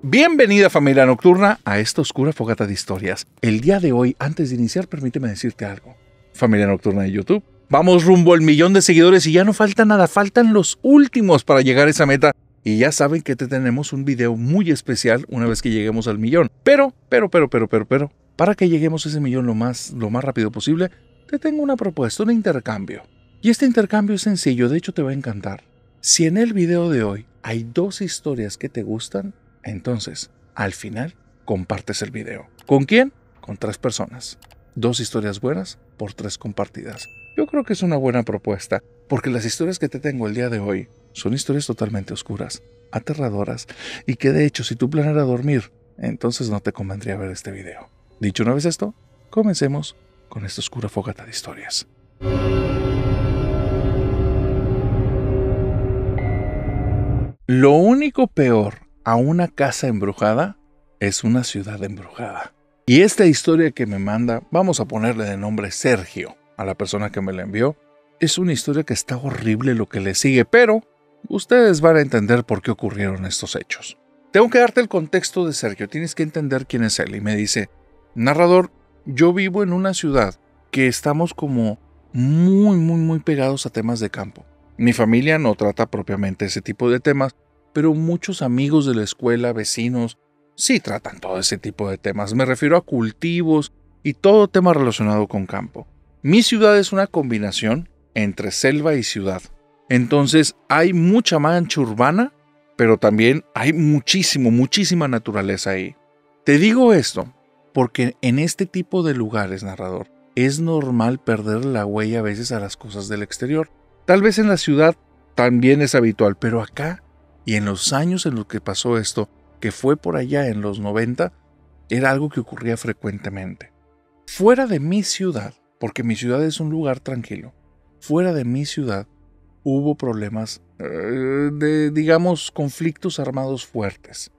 Bienvenida familia nocturna a esta oscura fogata de historias. El día de hoy, antes de iniciar, permíteme decirte algo. Familia nocturna de YouTube, vamos rumbo al 1,000,000 de seguidores y ya no falta nada, faltan los últimos para llegar a esa meta. Y ya saben que te tenemos un video muy especial una vez que lleguemos al 1,000,000. Pero, para que lleguemos a ese 1,000,000 lo más rápido posible, te tengo una propuesta, un intercambio. Y este intercambio es sencillo, de hecho te va a encantar. Si en el video de hoy hay 2 historias que te gustan, entonces, al final, compartes el video. ¿Con quién? Con 3 personas. 2 historias buenas por 3 compartidas. Yo creo que es una buena propuesta, porque las historias que te tengo el día de hoy son historias totalmente oscuras, aterradoras, y que de hecho, si tú planeas dormir, entonces no te convendría ver este video. Dicho una vez esto, comencemos con esta oscura fogata de historias. Lo único peor a una casa embrujada es una ciudad embrujada. Y esta historia que me manda, vamos a ponerle de nombre Sergio, a la persona que me la envió, es una historia que está horrible lo que le sigue, pero ustedes van a entender por qué ocurrieron estos hechos. Tengo que darte el contexto de Sergio, tienes que entender quién es él. Y me dice, narrador, yo vivo en una ciudad que estamos como muy pegados a temas de campo. Mi familia no trata propiamente ese tipo de temas, pero muchos amigos de la escuela, vecinos, sí tratan todo ese tipo de temas. Me refiero a cultivos y todo tema relacionado con campo. Mi ciudad es una combinación entre selva y ciudad. Entonces hay mucha mancha urbana, pero también hay muchísima naturaleza ahí. Te digo esto porque en este tipo de lugares, narrador, es normal perder la huella a veces a las cosas del exterior. Tal vez en la ciudad también es habitual, pero acá y en los años en los que pasó esto, que fue por allá en los 90, era algo que ocurría frecuentemente. Fuera de mi ciudad, porque mi ciudad es un lugar tranquilo, fuera de mi ciudad hubo problemas digamos, conflictos armados fuertes.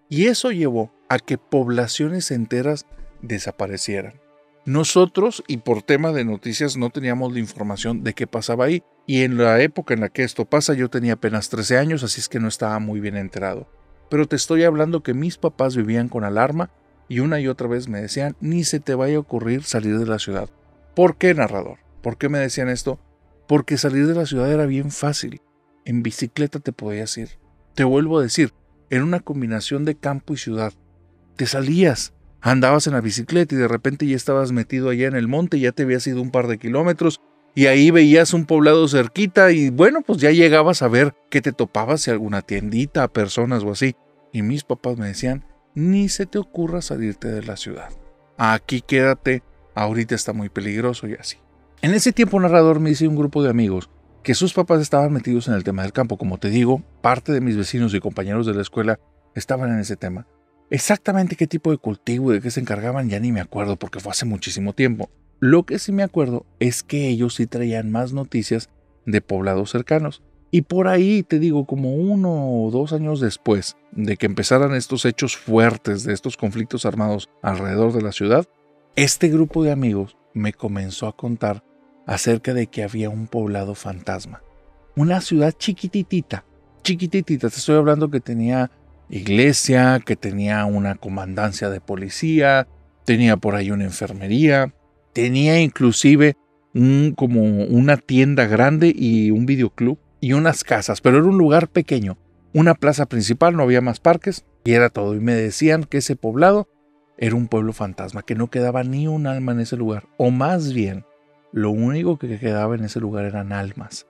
Y eso llevó a que poblaciones enteras desaparecieran. Nosotros, y por tema de noticias, no teníamos la información de qué pasaba ahí. Y en la época en la que esto pasa, yo tenía apenas 13 años, así es que no estaba muy bien enterado. Pero te estoy hablando que mis papás vivían con alarma y una y otra vez me decían, ni se te vaya a ocurrir salir de la ciudad. ¿Por qué, narrador? ¿Por qué me decían esto? Porque salir de la ciudad era bien fácil. En bicicleta te podías ir. Te vuelvo a decir, en una combinación de campo y ciudad. Te salías. Andabas en la bicicleta y de repente ya estabas metido allá en el monte, ya te habías ido un par de kilómetros y ahí veías un poblado cerquita y bueno, pues ya llegabas a ver qué te topabas, si alguna tiendita, personas o así. Y mis papás me decían, ni se te ocurra salirte de la ciudad. Aquí quédate, ahorita está muy peligroso y así. En ese tiempo, narrador, me hice un grupo de amigos que sus papás estaban metidos en el tema del campo. Como te digo, parte de mis vecinos y compañeros de la escuela estaban en ese tema. Exactamente qué tipo de cultivo y de qué se encargaban ya ni me acuerdo porque fue hace muchísimo tiempo. Lo que sí me acuerdo es que ellos sí traían más noticias de poblados cercanos. Y por ahí, te digo, como 1 o 2 años después de que empezaran estos hechos fuertes de estos conflictos armados alrededor de la ciudad, este grupo de amigos me comenzó a contar acerca de que había un poblado fantasma. Una ciudad chiquititita, te estoy hablando que tenía iglesia, que tenía una comandancia de policía, tenía por ahí una enfermería, tenía inclusive como una tienda grande y un videoclub y unas casas, pero era un lugar pequeño, una plaza principal, no había más parques y era todo. Y me decían que ese poblado era un pueblo fantasma, que no quedaba ni un alma en ese lugar, o más bien, lo único que quedaba en ese lugar eran almas.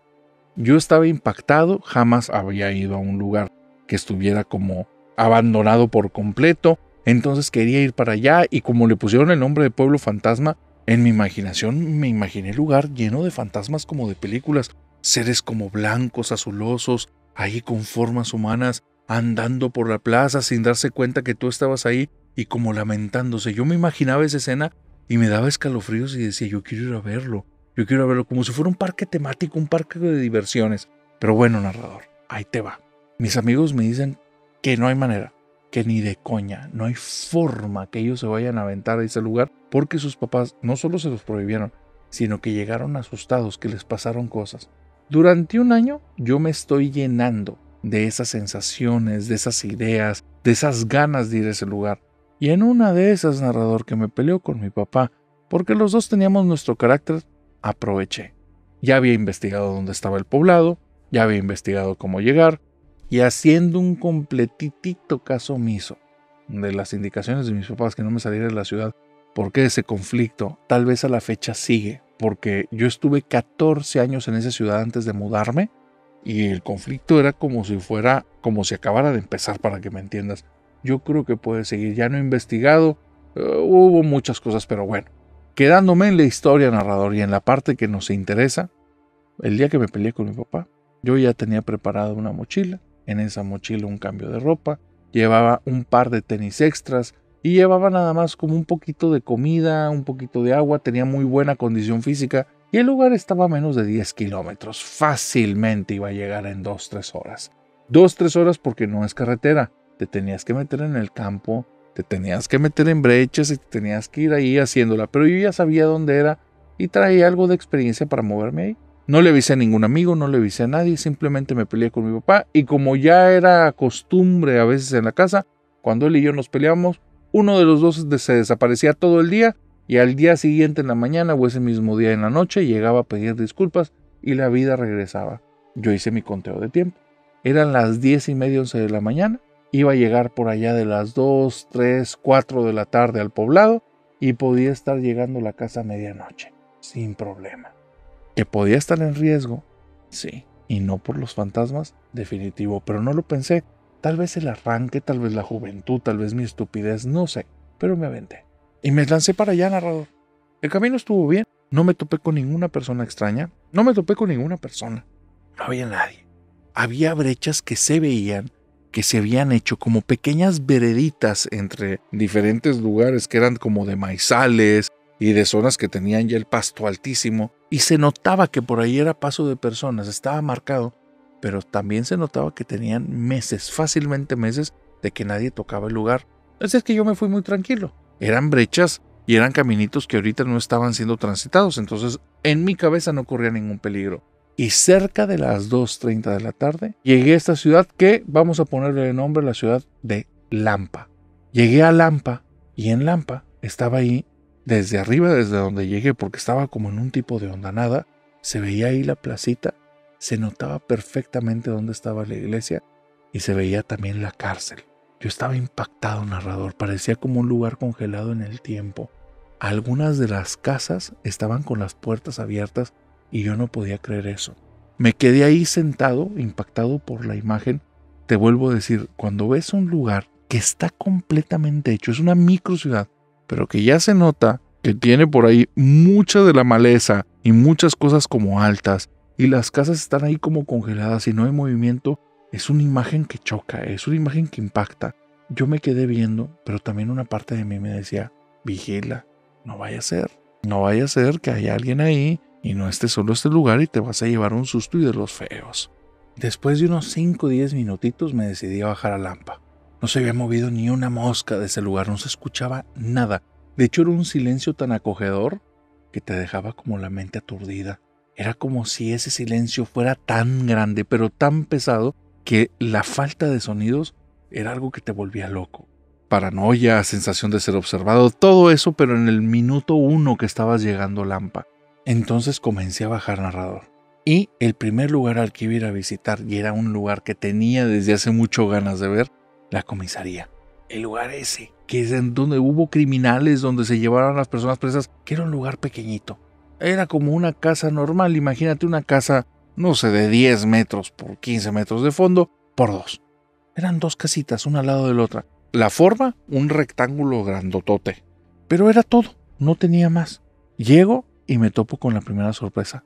Yo estaba impactado, jamás había ido a un lugar que estuviera como abandonado por completo, entonces quería ir para allá y como le pusieron el nombre de pueblo fantasma, en mi imaginación me imaginé el lugar lleno de fantasmas como de películas, seres como blancos, azulosos, ahí con formas humanas, andando por la plaza sin darse cuenta que tú estabas ahí y como lamentándose. Yo me imaginaba esa escena y me daba escalofríos y decía, yo quiero ir a verlo, como si fuera un parque temático, un parque de diversiones. Pero bueno, narrador, ahí te va. Mis amigos me dicen que no hay manera, que ni de coña, no hay forma que ellos se vayan a aventar a ese lugar porque sus papás no solo se los prohibieron, sino que llegaron asustados, que les pasaron cosas. Durante un año yo me estoy llenando de esas sensaciones, de esas ideas, de esas ganas de ir a ese lugar. Y en una de esas, narrador, que me peleó con mi papá, porque los dos teníamos nuestro carácter, aproveché. Ya había investigado dónde estaba el poblado, ya había investigado cómo llegar, y haciendo un completitito caso omiso de las indicaciones de mis papás que no me saliera de la ciudad, porque ese conflicto tal vez a la fecha sigue, porque yo estuve 14 años en esa ciudad antes de mudarme, y el conflicto era como si acabara de empezar, para que me entiendas. Yo creo que puede seguir, ya no he investigado, hubo muchas cosas, pero bueno. Quedándome en la historia, narrador, y en la parte que nos interesa, el día que me peleé con mi papá, yo ya tenía preparada una mochila, en esa mochila un cambio de ropa, llevaba un par de tenis extras y llevaba nada más como un poquito de comida, un poquito de agua, tenía muy buena condición física y el lugar estaba a menos de 10 kilómetros, fácilmente iba a llegar en 2-3 horas. 2-3 horas porque no es carretera, te tenías que meter en el campo, te tenías que meter en brechas y te tenías que ir ahí haciéndola, pero yo ya sabía dónde era y traía algo de experiencia para moverme ahí. No le avisé a ningún amigo, no le avisé a nadie, simplemente me peleé con mi papá y como ya era costumbre a veces en la casa, cuando él y yo nos peleamos, uno de los dos se desaparecía todo el día y al día siguiente en la mañana o ese mismo día en la noche llegaba a pedir disculpas y la vida regresaba. Yo hice mi conteo de tiempo. Eran las 10:30, 11 de la mañana, iba a llegar por allá de las 2, 3, 4 de la tarde al poblado y podía estar llegando a la casa a medianoche, sin problema. ¿Que podía estar en riesgo? Sí, y no por los fantasmas, definitivo, pero no lo pensé. Tal vez el arranque, tal vez la juventud, tal vez mi estupidez, no sé, pero me aventé. Y me lancé para allá, narrador. El camino estuvo bien, no me topé con ninguna persona extraña, no me topé con ninguna persona, no había nadie. Había brechas que se veían, que se habían hecho como pequeñas vereditas entre diferentes lugares que eran como de maizales, y de zonas que tenían ya el pasto altísimo, y se notaba que por ahí era paso de personas, estaba marcado, pero también se notaba que tenían meses, fácilmente meses, de que nadie tocaba el lugar. Así es que yo me fui muy tranquilo. Eran brechas y eran caminitos que ahorita no estaban siendo transitados, entonces en mi cabeza no corría ningún peligro. Y cerca de las 2:30 de la tarde, llegué a esta ciudad que vamos a ponerle de nombre la ciudad de Lampa. Llegué a Lampa y en Lampa estaba ahí. Desde arriba, desde donde llegué, porque estaba como en un tipo de hondanada, se veía ahí la placita, se notaba perfectamente dónde estaba la iglesia y se veía también la cárcel. Yo estaba impactado, narrador, parecía como un lugar congelado en el tiempo. Algunas de las casas estaban con las puertas abiertas y yo no podía creer eso. Me quedé ahí sentado, impactado por la imagen. Te vuelvo a decir, cuando ves un lugar que está completamente hecho, es una micro ciudad, pero que ya se nota que tiene por ahí mucha de la maleza y muchas cosas como altas, y las casas están ahí como congeladas y no hay movimiento, es una imagen que choca, es una imagen que impacta. Yo me quedé viendo, pero también una parte de mí me decía, vigila, no vaya a ser que haya alguien ahí y no esté solo este lugar y te vas a llevar un susto y de los feos. Después de unos 5 o 10 minutitos me decidí a bajar a Lampa. No se había movido ni una mosca de ese lugar, no se escuchaba nada. De hecho, era un silencio tan acogedor que te dejaba como la mente aturdida. Era como si ese silencio fuera tan grande, pero tan pesado, que la falta de sonidos era algo que te volvía loco. Paranoia, sensación de ser observado, todo eso, pero en el minuto 1 que estabas llegando a Lampa. Entonces comencé a bajar, narrador. Y el primer lugar al que iba a ir a visitar, y era un lugar que tenía desde hace mucho ganas de ver, la comisaría. El lugar ese, que es en donde hubo criminales, donde se llevaron a las personas presas, que era un lugar pequeñito. Era como una casa normal, imagínate una casa, no sé, de 10 metros por 15 metros de fondo, por 2. Eran 2 casitas, una al lado de la otra. La forma, un rectángulo grandotote. Pero era todo, no tenía más. Llego y me topo con la primera sorpresa.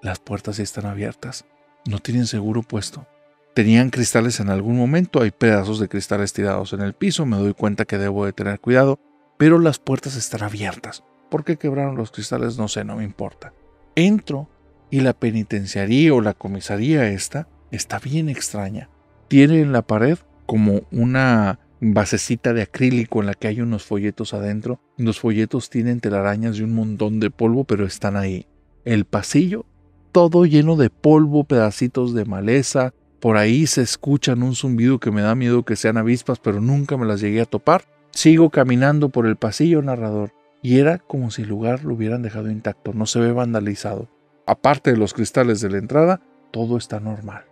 Las puertas están abiertas, no tienen seguro puesto. Tenían cristales en algún momento, hay pedazos de cristales tirados en el piso, me doy cuenta que debo de tener cuidado, pero las puertas están abiertas. ¿Por qué quebraron los cristales? No sé, no me importa. Entro y la penitenciaría o la comisaría esta está bien extraña. Tiene en la pared como una basecita de acrílico en la que hay unos folletos adentro. Los folletos tienen telarañas y un montón de polvo, pero están ahí. El pasillo, todo lleno de polvo, pedacitos de maleza, Por ahí se escuchan un zumbido que me da miedo que sean avispas, pero nunca me las llegué a topar. Sigo caminando por el pasillo, narrador, y era como si el lugar lo hubieran dejado intacto, no se ve vandalizado. Aparte de los cristales de la entrada, todo está normal.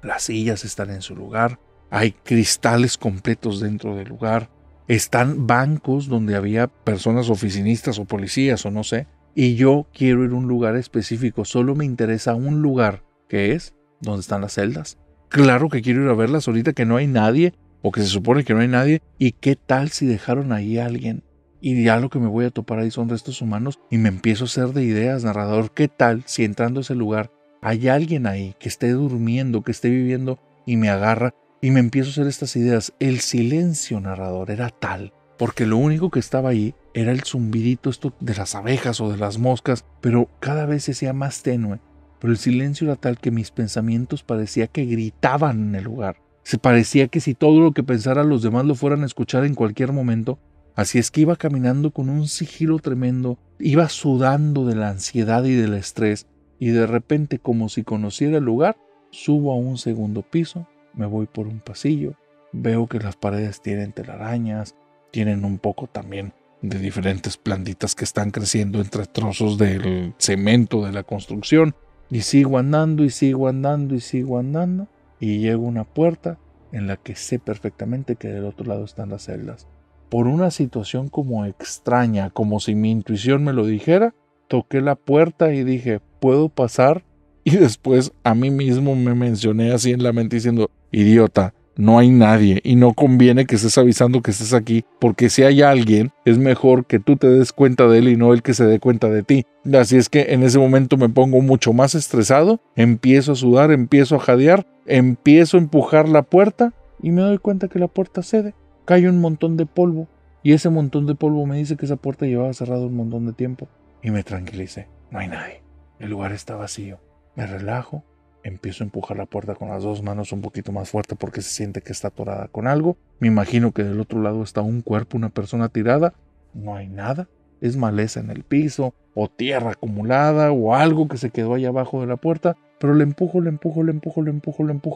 Las sillas están en su lugar, hay cristales completos dentro del lugar, están bancos donde había personas oficinistas o policías o no sé, y yo quiero ir a un lugar específico, solo me interesa un lugar, que es donde están las celdas. Claro que quiero ir a verlas ahorita que no hay nadie, o que se supone que no hay nadie, y qué tal si dejaron ahí a alguien, y ya lo que me voy a topar ahí son restos humanos, y me empiezo a hacer de ideas, narrador, qué tal si entrando a ese lugar hay alguien ahí que esté durmiendo, que esté viviendo, y me agarra, y me empiezo a hacer estas ideas. El silencio, narrador, era tal, porque lo único que estaba ahí era el zumbidito esto de las abejas o de las moscas, pero cada vez se hacía más tenue. Pero el silencio era tal que mis pensamientos parecía que gritaban en el lugar. Se parecía que si todo lo que pensara los demás lo fueran a escuchar en cualquier momento. Así es que iba caminando con un sigilo tremendo, iba sudando de la ansiedad y del estrés, y de repente, como si conociera el lugar, subo a un segundo piso, me voy por un pasillo, veo que las paredes tienen telarañas, tienen un poco también de diferentes plantitas que están creciendo entre trozos del cemento de la construcción, y sigo andando y sigo andando y sigo andando, y llego a una puerta en la que sé perfectamente que del otro lado están las celdas. Por una situación como extraña, como si mi intuición me lo dijera, toqué la puerta y dije, ¿puedo pasar? Y después a mí mismo me mencioné así en la mente diciendo, idiota, no hay nadie y no conviene que estés avisando que estés aquí, porque si hay alguien, es mejor que tú te des cuenta de él y no él que se dé cuenta de ti. Así es que en ese momento me pongo mucho más estresado, empiezo a sudar, empiezo a jadear, empiezo a empujar la puerta y me doy cuenta que la puerta cede. Cae un montón de polvo y ese montón de polvo me dice que esa puerta llevaba cerrada un montón de tiempo. Y me tranquilicé, no hay nadie, el lugar está vacío. Me relajo, empiezo a empujar la puerta con las dos manos un poquito más fuerte porque se siente que está atorada con algo. Me imagino que del otro lado está un cuerpo, una persona tirada. No hay nada, es maleza en el piso, o tierra acumulada, o algo que se quedó ahí abajo de la puerta. Pero le empujo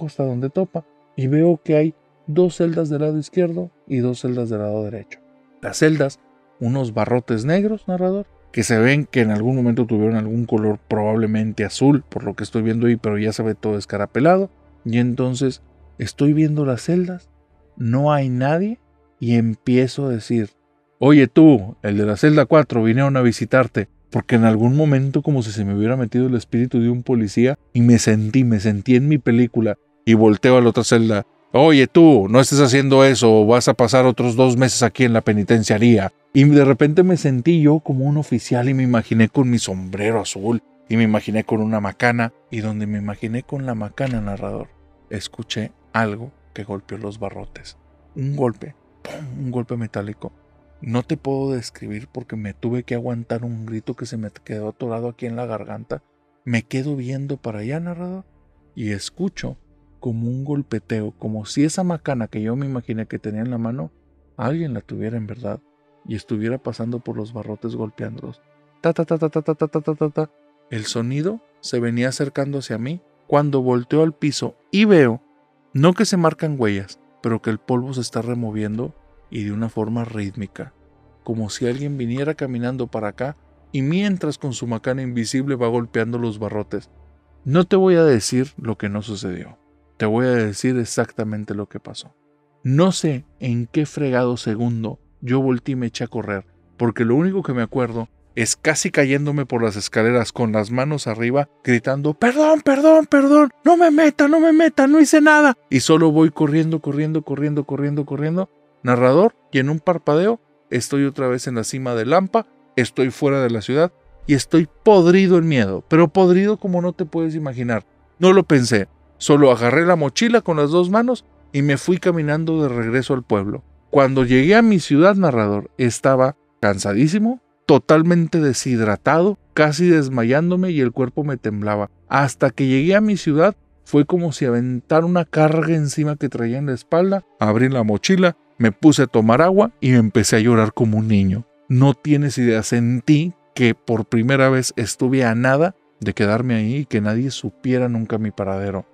hasta donde topa. Y veo que hay 2 celdas del lado izquierdo y 2 celdas del lado derecho. Las celdas, unos barrotes negros, narrador, que se ven que en algún momento tuvieron algún color probablemente azul, por lo que estoy viendo ahí, pero ya se ve todo escarapelado. Y entonces estoy viendo las celdas, no hay nadie, y empiezo a decir, oye tú, el de la celda 4, vinieron a visitarte, porque en algún momento como si se me hubiera metido el espíritu de un policía, y me sentí en mi película, y volteo a la otra celda, oye tú, no estés haciendo eso, o vas a pasar otros 2 meses aquí en la penitenciaría. Y de repente me sentí yo como un oficial y me imaginé con mi sombrero azul y me imaginé con una macana, y donde me imaginé con la macana, narrador, escuché algo que golpeó los barrotes. Un golpe, ¡pum!, un golpe metálico. No te puedo describir porque me tuve que aguantar un grito que se me quedó atorado aquí en la garganta. Me quedo viendo para allá, narrador, y escucho como un golpeteo, como si esa macana que yo me imaginé que tenía en la mano, alguien la tuviera en verdad y estuviera pasando por los barrotes golpeándolos. Ta ta ta ta ta ta ta ta ta ta. El sonido se venía acercando hacia mí cuando volteo al piso y veo, no que se marcan huellas, pero que el polvo se está removiendo y de una forma rítmica, como si alguien viniera caminando para acá y mientras con su macana invisible va golpeando los barrotes. No te voy a decir lo que no sucedió. Te voy a decir exactamente lo que pasó. No sé en qué fregado segundo yo volteé y me eché a correr, porque lo único que me acuerdo es casi cayéndome por las escaleras con las manos arriba, gritando, perdón, perdón, perdón, no me meta, no hice nada. Y solo voy corriendo. Narrador, y en un parpadeo estoy otra vez en la cima de Lampa, estoy fuera de la ciudad y estoy podrido en miedo, pero podrido como no te puedes imaginar. No lo pensé. Solo agarré la mochila con las 2 manos y me fui caminando de regreso al pueblo. Cuando llegué a mi ciudad, narrador, estaba cansadísimo, totalmente deshidratado, casi desmayándome y el cuerpo me temblaba. Hasta que llegué a mi ciudad fue como si aventara una carga encima que traía en la espalda, abrí la mochila, me puse a tomar agua y me empecé a llorar como un niño. No tienes idea, sentí que por primera vez estuve a nada de quedarme ahí y que nadie supiera nunca mi paradero.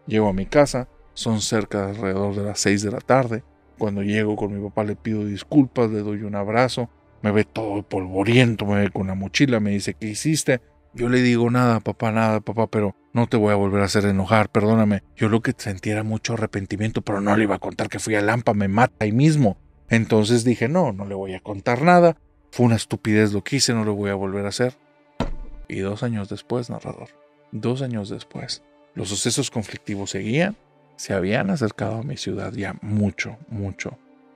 Llego a mi casa, son cerca de alrededor de las 6 de la tarde. Cuando llego con mi papá le pido disculpas, le doy un abrazo, me ve todo polvoriento, me ve con la mochila, me dice, ¿qué hiciste? Yo le digo, nada, papá, pero no te voy a volver a hacer enojar, perdóname. Yo lo que sentí era mucho arrepentimiento, pero no le iba a contar que fui a Lampa, me mata ahí mismo. Entonces dije, no le voy a contar nada. Fue una estupidez lo que hice, no lo voy a volver a hacer. Y 2 años después, narrador, 2 años después, los sucesos conflictivos seguían. Se habían acercado a mi ciudad ya mucho.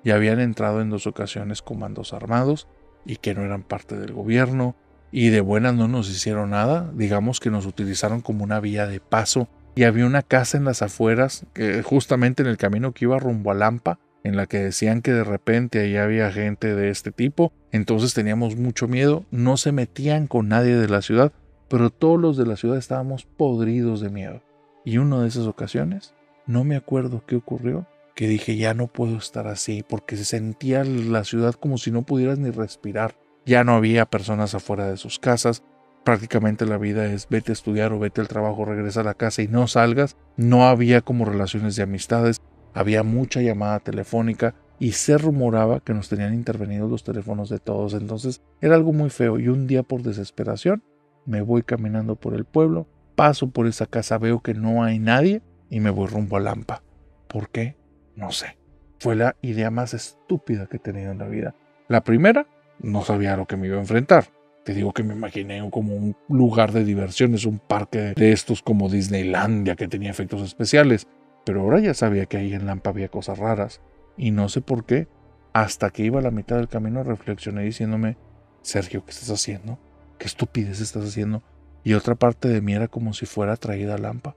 Ya habían entrado en 2 ocasiones comandos armados y que no eran parte del gobierno. Y de buenas no nos hicieron nada, digamos que nos utilizaron como una vía de paso. Y había una casa en las afueras, justamente en el camino que iba rumbo a Lampa, en la que decían que de repente ahí había gente de este tipo. Entonces teníamos mucho miedo, no se metían con nadie de la ciudad, pero todos los de la ciudad estábamos podridos de miedo. Y una de esas ocasiones, no me acuerdo qué ocurrió, que dije ya no puedo estar así, porque se sentía la ciudad como si no pudieras ni respirar. Ya no había personas afuera de sus casas. Prácticamente la vida es vete a estudiar o vete al trabajo, regresa a la casa y no salgas. No había como relaciones de amistades. Había mucha llamada telefónica y se rumoraba que nos tenían intervenidos los teléfonos de todos. Entonces era algo muy feo y un día por desesperación me voy caminando por el pueblo, paso por esa casa, veo que no hay nadie y me voy rumbo a Lampa. ¿Por qué? No sé. Fue la idea más estúpida que he tenido en la vida. La primera, no sabía a lo que me iba a enfrentar. Te digo que me imaginé como un lugar de diversiones, un parque de estos como Disneylandia que tenía efectos especiales. Pero ahora ya sabía que ahí en Lampa había cosas raras. Y no sé por qué, hasta que iba a la mitad del camino reflexioné diciéndome, Sergio, ¿qué estás haciendo? ¿Qué estupidez estás haciendo? Y otra parte de mí era como si fuera atraída a Lampa.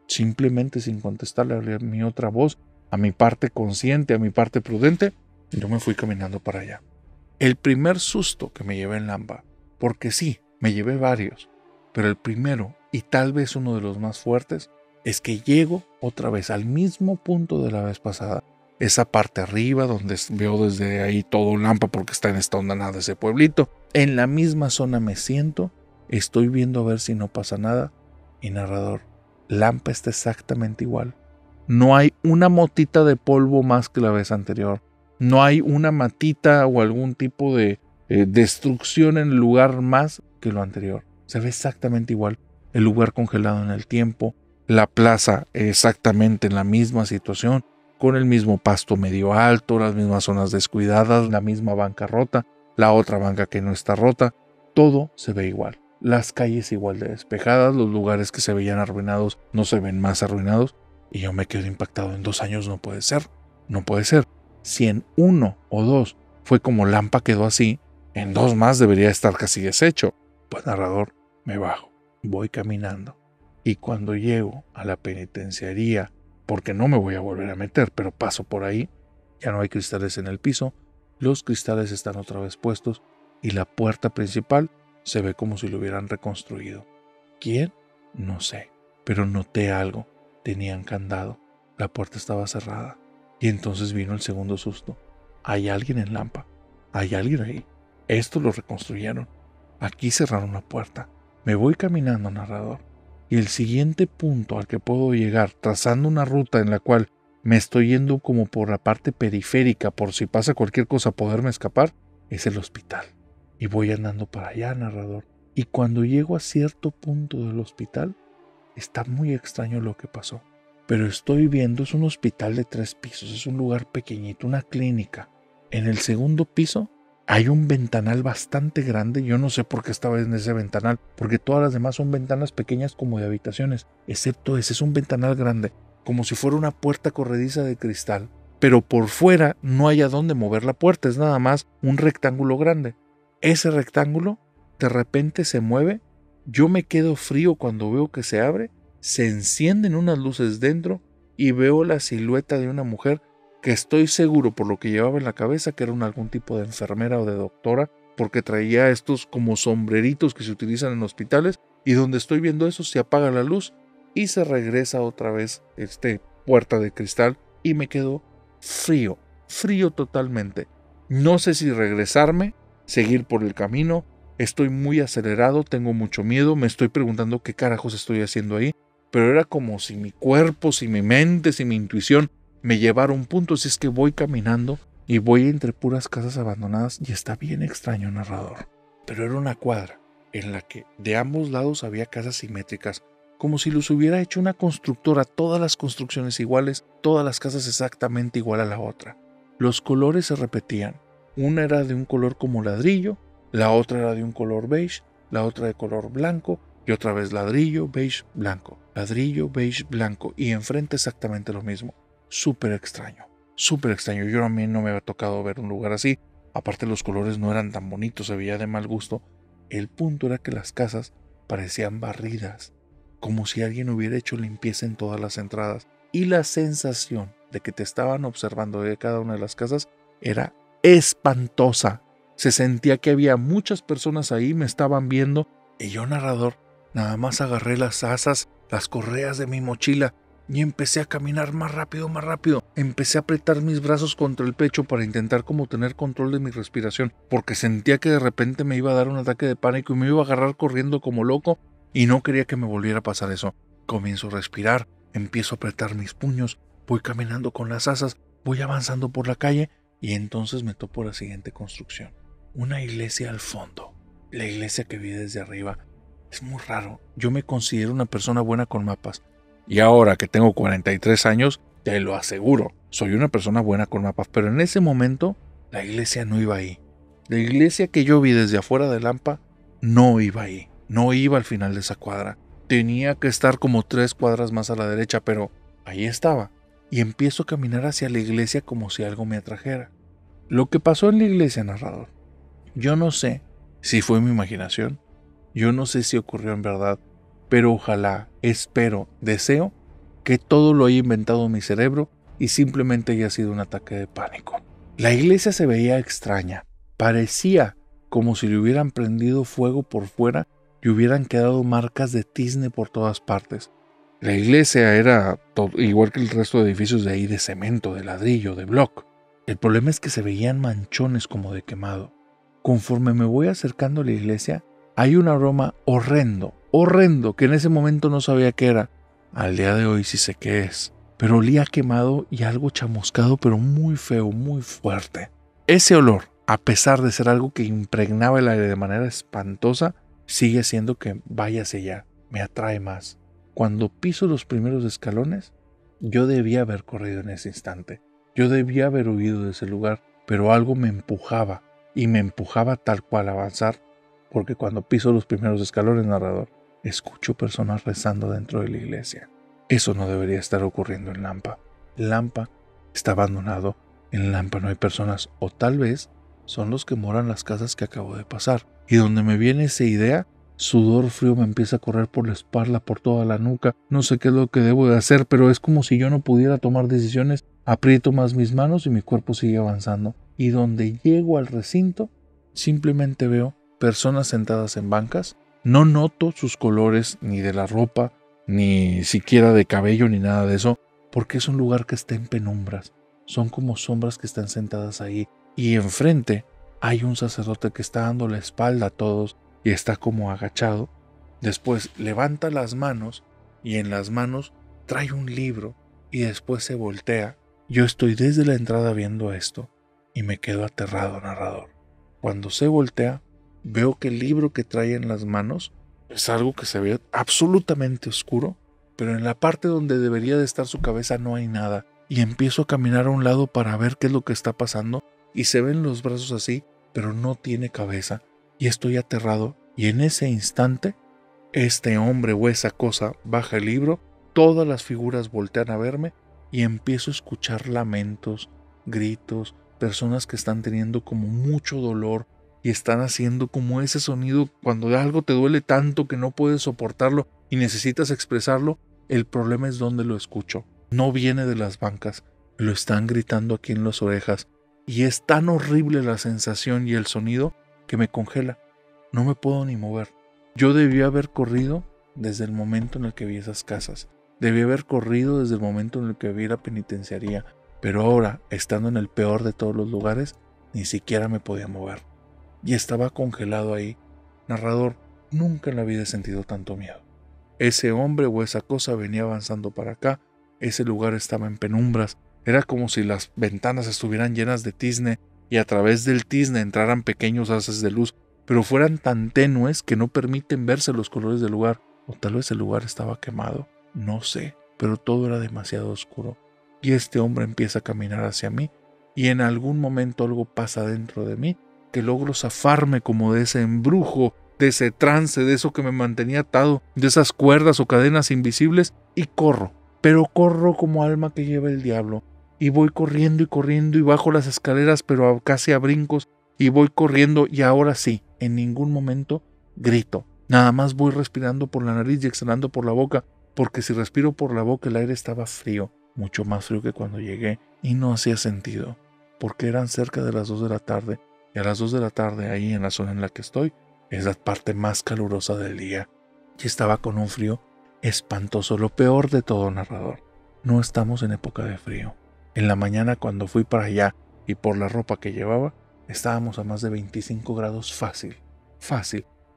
Simplemente sin contestarle a mi otra voz, a mi parte consciente, a mi parte prudente, yo me fui caminando para allá. El primer susto que me llevé en Lampa, porque sí, me llevé varios, pero el primero, y tal vez uno de los más fuertes, es que llego otra vez al mismo punto de la vez pasada. Esa parte arriba, donde veo desde ahí todo Lampa porque está en esta hondanada de ese pueblito. En la misma zona me siento, estoy viendo a ver si no pasa nada, y narrador, Lampa está exactamente igual. No hay una motita de polvo más que la vez anterior. No hay una matita o algún tipo de destrucción en el lugar más que lo anterior. Se ve exactamente igual. El lugar congelado en el tiempo, la plaza exactamente en la misma situación, con el mismo pasto medio alto, las mismas zonas descuidadas, la misma banca rota, la otra banca que no está rota. Todo se ve igual. Las calles igual de despejadas, los lugares que se veían arruinados no se ven más arruinados. Y yo me quedo impactado. En 2 años no puede ser. No puede ser. Si en 1 o 2 fue como Lampa quedó así, en 2 más debería estar casi deshecho. Pues narrador, me bajo, voy caminando. Y cuando llego a la penitenciaría, porque no me voy a volver a meter, pero paso por ahí, ya no hay cristales en el piso, los cristales están otra vez puestos y la puerta principal se ve como si lo hubieran reconstruido. ¿Quién? No sé, pero noté algo. Tenían candado, la puerta estaba cerrada. Y entonces vino el segundo susto. Hay alguien en Lampa, hay alguien ahí. Esto lo reconstruyeron. Aquí cerraron la puerta. Me voy caminando, narrador. Y el siguiente punto al que puedo llegar, trazando una ruta en la cual me estoy yendo como por la parte periférica, por si pasa cualquier cosa poderme escapar, es el hospital. Y voy andando para allá, narrador. Y cuando llego a cierto punto del hospital, está muy extraño lo que pasó. Pero estoy viendo, es un hospital de 3 pisos, es un lugar pequeñito, una clínica. En el segundo piso hay un ventanal bastante grande. Yo no sé por qué estaba en ese ventanal, porque todas las demás son ventanas pequeñas como de habitaciones, excepto ese es un ventanal grande, como si fuera una puerta corrediza de cristal. Pero por fuera no hay a dónde mover la puerta, es nada más un rectángulo grande. Ese rectángulo de repente se mueve. Yo me quedo frío cuando veo que se abre, se encienden unas luces dentro y veo la silueta de una mujer que estoy seguro por lo que llevaba en la cabeza que era algún tipo de enfermera o de doctora, porque traía estos como sombreritos que se utilizan en hospitales, y donde estoy viendo eso se apaga la luz y se regresa otra vez puerta de cristal y me quedo frío totalmente. No sé si regresarme, seguir por el camino. Estoy muy acelerado, tengo mucho miedo, me estoy preguntando qué carajos estoy haciendo ahí. pero era como si mi cuerpo, si mi mente, si mi intuición me llevara a un punto. Así es que voy caminando y voy entre puras casas abandonadas y está bien extraño, narrador. Pero era una cuadra en la que de ambos lados había casas simétricas, como si los hubiera hecho una constructora, todas las construcciones iguales, todas las casas exactamente igual a la otra. Los colores se repetían. Una era de un color como ladrillo, la otra era de un color beige, la otra de color blanco, y otra vez ladrillo, beige, blanco, ladrillo, beige, blanco, y enfrente exactamente lo mismo. Súper extraño, súper extraño. Yo a mí no me había tocado ver un lugar así. Aparte los colores no eran tan bonitos, se veía de mal gusto. El punto era que las casas parecían barridas, como si alguien hubiera hecho limpieza en todas las entradas. Y la sensación de que te estaban observando de cada una de las casas era espantosa. Se sentía que había muchas personas ahí, me estaban viendo, y yo, narrador, nada más agarré las asas, las correas de mi mochila y empecé a caminar más rápido, más rápido. Empecé a apretar mis brazos contra el pecho para intentar como tener control de mi respiración, porque sentía que de repente me iba a dar un ataque de pánico y me iba a agarrar corriendo como loco y no quería que me volviera a pasar eso. Comienzo a respirar, empiezo a apretar mis puños, voy caminando con las asas, voy avanzando por la calle y entonces me topo la siguiente construcción. Una iglesia al fondo. La iglesia que vi desde arriba. Es muy raro. Yo me considero una persona buena con mapas. Y ahora que tengo 43 años, te lo aseguro, soy una persona buena con mapas. Pero en ese momento, la iglesia no iba ahí. La iglesia que yo vi desde afuera de Lampa no iba ahí. No iba al final de esa cuadra. Tenía que estar como 3 cuadras más a la derecha, pero ahí estaba. Y empiezo a caminar hacia la iglesia como si algo me atrajera. Lo que pasó en la iglesia, narrador, yo no sé si fue mi imaginación. Yo no sé si ocurrió en verdad, pero ojalá, espero, deseo que todo lo haya inventado mi cerebro y simplemente haya sido un ataque de pánico. La iglesia se veía extraña, parecía como si le hubieran prendido fuego por fuera y hubieran quedado marcas de tizne por todas partes. La iglesia era igual que el resto de edificios de ahí, de cemento, de ladrillo, de bloc. El problema es que se veían manchones como de quemado. Conforme me voy acercando a la iglesia, hay un aroma horrendo, que en ese momento no sabía qué era. Al día de hoy sí sé qué es, pero olía quemado y algo chamuscado, pero muy feo, muy fuerte. Ese olor, a pesar de ser algo que impregnaba el aire de manera espantosa, sigue haciendo que vaya hacia allá, me atrae más. Cuando piso los primeros escalones, yo debía haber corrido en ese instante. Yo debía haber huido de ese lugar, pero algo me empujaba, y me empujaba tal cual a avanzar, porque cuando piso los primeros escalones, narrador, escucho personas rezando dentro de la iglesia. Eso no debería estar ocurriendo en Lampa. Lampa está abandonado, en Lampa no hay personas, o tal vez son los que moran las casas que acabo de pasar. Y donde me viene esa idea, sudor frío me empieza a correr por la espalda, por toda la nuca. No sé qué es lo que debo de hacer, pero es como si yo no pudiera tomar decisiones. Aprieto más mis manos y mi cuerpo sigue avanzando. Y donde llego al recinto, simplemente veo personas sentadas en bancas. No noto sus colores ni de la ropa, ni siquiera de cabello, ni nada de eso, porque es un lugar que está en penumbras. Son como sombras que están sentadas ahí. Y enfrente hay un sacerdote que está dando la espalda a todos y está como agachado. Después levanta las manos y en las manos trae un libro y después se voltea. Yo estoy desde la entrada viendo esto y me quedo aterrado, narrador. Cuando se voltea, veo que el libro que trae en las manos es algo que se ve absolutamente oscuro, pero en la parte donde debería de estar su cabeza no hay nada. Y empiezo a caminar a un lado para ver qué es lo que está pasando y se ven los brazos así, pero no tiene cabeza. Y estoy aterrado y en ese instante, este hombre o esa cosa baja el libro, todas las figuras voltean a verme y empiezo a escuchar lamentos, gritos, personas que están teniendo como mucho dolor y están haciendo como ese sonido cuando algo te duele tanto que no puedes soportarlo y necesitas expresarlo. El problema es dónde lo escucho. No viene de las bancas, lo están gritando aquí en las orejas y es tan horrible la sensación y el sonido que me congela. No me puedo ni mover. Yo debí haber corrido desde el momento en el que vi esas casas. Debí haber corrido desde el momento en el que vi la penitenciaría. Pero ahora, estando en el peor de todos los lugares, ni siquiera me podía mover. Y estaba congelado ahí. Narrador, nunca en la vida he sentido tanto miedo. ese hombre o esa cosa venía avanzando para acá. Ese lugar estaba en penumbras. Era como si las ventanas estuvieran llenas de tizne y a través del tizne entraran pequeños haces de luz, pero fueran tan tenues que no permiten verse los colores del lugar. O tal vez el lugar estaba quemado, no sé, pero todo era demasiado oscuro. Y este hombre empieza a caminar hacia mí y en algún momento algo pasa dentro de mí que logro zafarme como de ese embrujo, de ese trance, de eso que me mantenía atado, de esas cuerdas o cadenas invisibles, y corro, pero corro como alma que lleva el diablo, y voy corriendo y bajo las escaleras, pero casi a brincos, y voy corriendo y ahora sí, en ningún momento grito, nada más voy respirando por la nariz y exhalando por la boca, porque si respiro por la boca el aire estaba frío, mucho más frío que cuando llegué, y no hacía sentido, porque eran cerca de las 2 de la tarde, y a las 2 de la tarde, ahí en la zona en la que estoy, es la parte más calurosa del día. Y estaba con un frío espantoso, lo peor de todo, narrador. No estamos en época de frío. En la mañana cuando fui para allá y por la ropa que llevaba, estábamos a más de 25 grados fácil.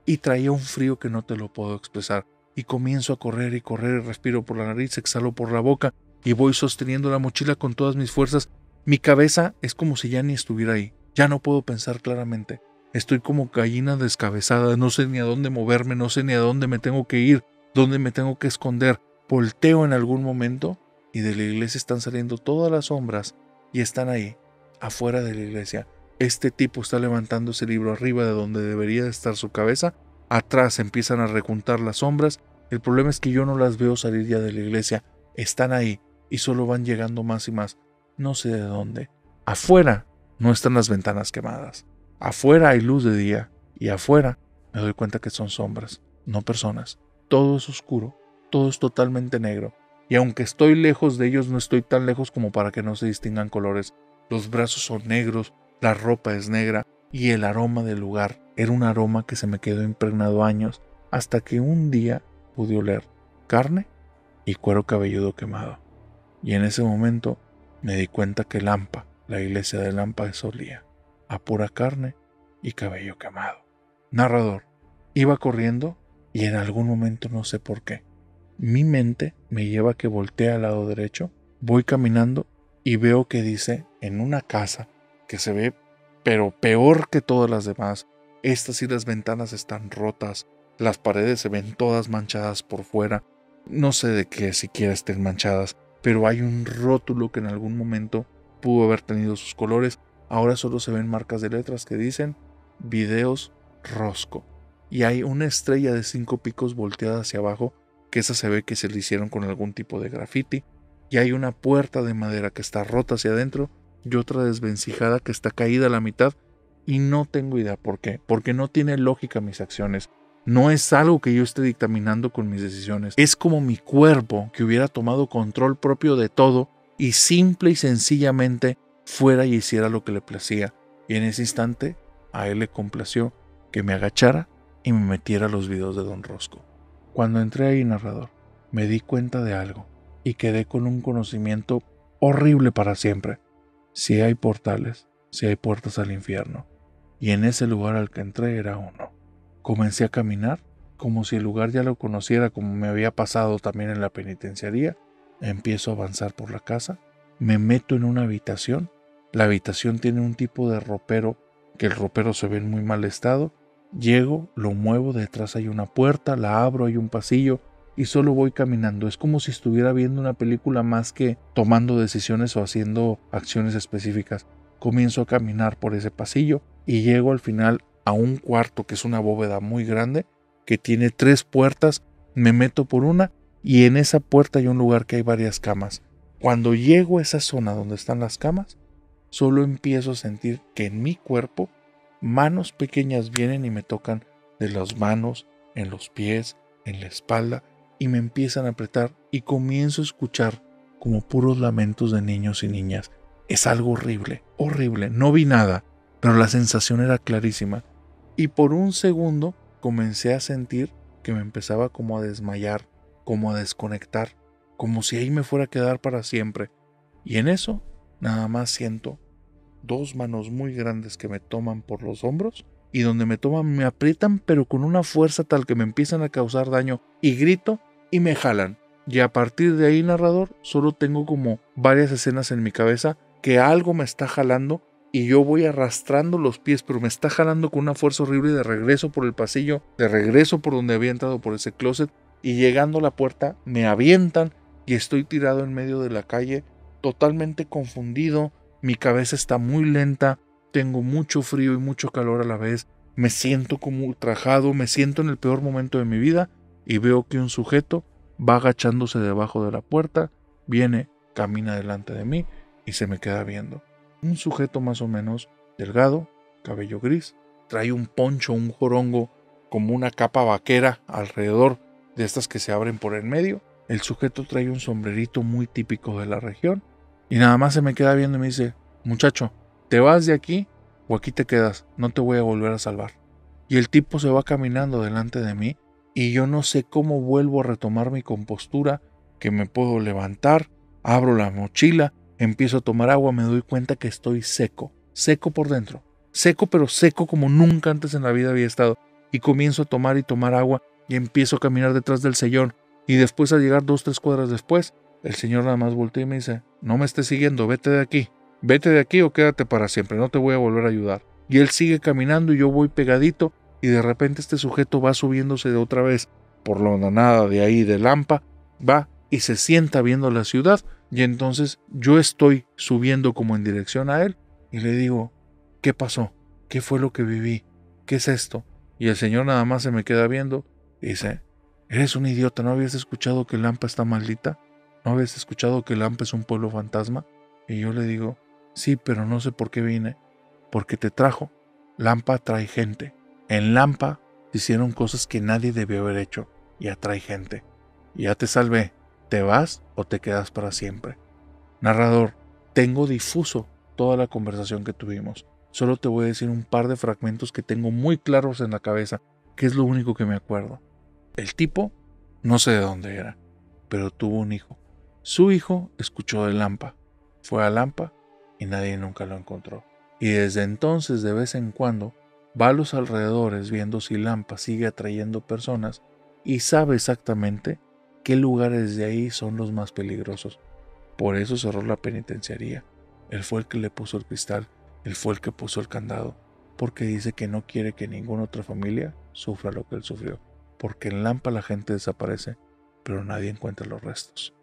Y traía un frío que no te lo puedo expresar. Y comienzo a correr y respiro por la nariz, exhalo por la boca y voy sosteniendo la mochila con todas mis fuerzas. Mi cabeza es como si ya ni estuviera ahí. Ya no puedo pensar claramente. Estoy como gallina descabezada, no sé ni a dónde moverme, no sé ni a dónde me tengo que ir, dónde me tengo que esconder. Volteo en algún momento y de la iglesia están saliendo todas las sombras y están ahí, afuera de la iglesia. Este tipo está levantando ese libro arriba de donde debería estar su cabeza. Atrás empiezan a rejuntar las sombras. El problema es que yo no las veo salir ya de la iglesia. Están ahí y solo van llegando más y más. No sé de dónde. Afuera no están las ventanas quemadas. Afuera hay luz de día y afuera me doy cuenta que son sombras, no personas. Todo es oscuro, todo es totalmente negro. Y aunque estoy lejos de ellos, no estoy tan lejos como para que no se distingan colores. Los brazos son negros, la ropa es negra y el aroma del lugar era un aroma que se me quedó impregnado años hasta que un día pude oler carne y cuero cabelludo quemado. Y en ese momento me di cuenta que Lampa, la iglesia de Lampa, olía a pura carne y cabello quemado. Narrador, iba corriendo y en algún momento, no sé por qué, mi mente me lleva a que voltee al lado derecho, voy caminando y veo que dice en una casa que se ve pero peor que todas las demás. Estas sí, las ventanas están rotas, las paredes se ven todas manchadas por fuera, no sé de qué siquiera estén manchadas, pero hay un rótulo que en algún momento pudo haber tenido sus colores. Ahora solo se ven marcas de letras que dicen Videos Rosco. Y hay una estrella de 5 picos volteada hacia abajo, que esa se ve que se le hicieron con algún tipo de graffiti. Y hay una puerta de madera que está rota hacia adentro y otra desvencijada que está caída a la mitad. Y no tengo idea por qué, porque no tiene lógica mis acciones. No es algo que yo esté dictaminando con mis decisiones. Es como mi cuerpo que hubiera tomado control propio de todo y simple y sencillamente fuera y hiciera lo que le placía. Y en ese instante a él le complació que me agachara y me metiera a los videos de Don Rosco. Cuando entré ahí, narrador, me di cuenta de algo y quedé con un conocimiento horrible para siempre. Si hay portales, si hay puertas al infierno, y en ese lugar al que entré era uno. Comencé a caminar como si el lugar ya lo conociera, como me había pasado también en la penitenciaría. Empiezo a avanzar por la casa, me meto en una habitación. La habitación tiene un tipo de ropero, que el ropero se ve en muy mal estado. Llego, lo muevo, detrás hay una puerta, la abro, hay un pasillo y solo voy caminando. Es como si estuviera viendo una película más que tomando decisiones o haciendo acciones específicas. Comienzo a caminar por ese pasillo y llego al final a un cuarto que es una bóveda muy grande que tiene 3 puertas. Me meto por una y en esa puerta hay un lugar que hay varias camas. Cuando llego a esa zona donde están las camas, solo empiezo a sentir que en mi cuerpo manos pequeñas vienen y me tocan de las manos, en los pies, en la espalda y me empiezan a apretar y comienzo a escuchar como puros lamentos de niños y niñas. Es algo horrible, horrible. No vi nada, pero la sensación era clarísima. Y por un segundo comencé a sentir que me empezaba como a desmayar, como a desconectar, como si ahí me fuera a quedar para siempre. Y en eso nada más siento 2 manos muy grandes que me toman por los hombros y donde me toman me aprietan pero con una fuerza tal que me empiezan a causar daño y grito y me jalan. Y a partir de ahí, narrador, solo tengo como varias escenas en mi cabeza que algo me está jalando y yo voy arrastrando los pies, pero me está jalando con una fuerza horrible de regreso por el pasillo, de regreso por donde había entrado por ese closet, y llegando a la puerta me avientan y estoy tirado en medio de la calle, totalmente confundido. Mi cabeza está muy lenta, tengo mucho frío y mucho calor a la vez, me siento como ultrajado, me siento en el peor momento de mi vida y veo que un sujeto va agachándose debajo de la puerta, viene, camina delante de mí y se me queda viendo. Un sujeto más o menos delgado, cabello gris, trae un poncho, un jorongo, como una capa vaquera alrededor de estas que se abren por el medio. El sujeto trae un sombrerito muy típico de la región y nada más se me queda viendo y me dice: muchacho, ¿te vas de aquí o aquí te quedas? No te voy a volver a salvar. Y el tipo se va caminando delante de mí y yo no sé cómo vuelvo a retomar mi compostura, que me puedo levantar, abro la mochila, empiezo a tomar agua, me doy cuenta que estoy seco, seco por dentro, seco pero seco como nunca antes en la vida había estado, y comienzo a tomar y tomar agua y empiezo a caminar detrás del sillón, y después al llegar 2-3 cuadras después, el señor nada más voltea y me dice: no me estés siguiendo, vete de aquí o quédate para siempre, no te voy a volver a ayudar. Y él sigue caminando y yo voy pegadito, y de repente este sujeto va subiéndose de otra vez por la nada de ahí de Lampa, va y se sienta viendo la ciudad, y entonces yo estoy subiendo como en dirección a él y le digo: ¿qué pasó? ¿Qué fue lo que viví? ¿Qué es esto? Y el señor nada más se me queda viendo y dice: eres un idiota, ¿no habías escuchado que Lampa está maldita? ¿No habías escuchado que Lampa es un pueblo fantasma? Y yo le digo: sí, pero no sé por qué vine. Porque te trajo. Lampa atrae gente. En Lampa se hicieron cosas que nadie debió haber hecho y atrae gente. Y ya te salvé. ¿Te vas o te quedas para siempre? Narrador, tengo difuso toda la conversación que tuvimos. Solo te voy a decir un par de fragmentos que tengo muy claros en la cabeza, que es lo único que me acuerdo. El tipo, no sé de dónde era, pero tuvo un hijo. Su hijo escuchó de Lampa, fue a Lampa y nadie nunca lo encontró. Y desde entonces, de vez en cuando, va a los alrededores viendo si Lampa sigue atrayendo personas y sabe exactamente qué lugares de ahí son los más peligrosos. Por eso cerró la penitenciaría. Él fue el que le puso el cristal, él fue el que puso el candado, porque dice que no quiere que ninguna otra familia sufra lo que él sufrió. Porque en Lampa la gente desaparece, pero nadie encuentra los restos.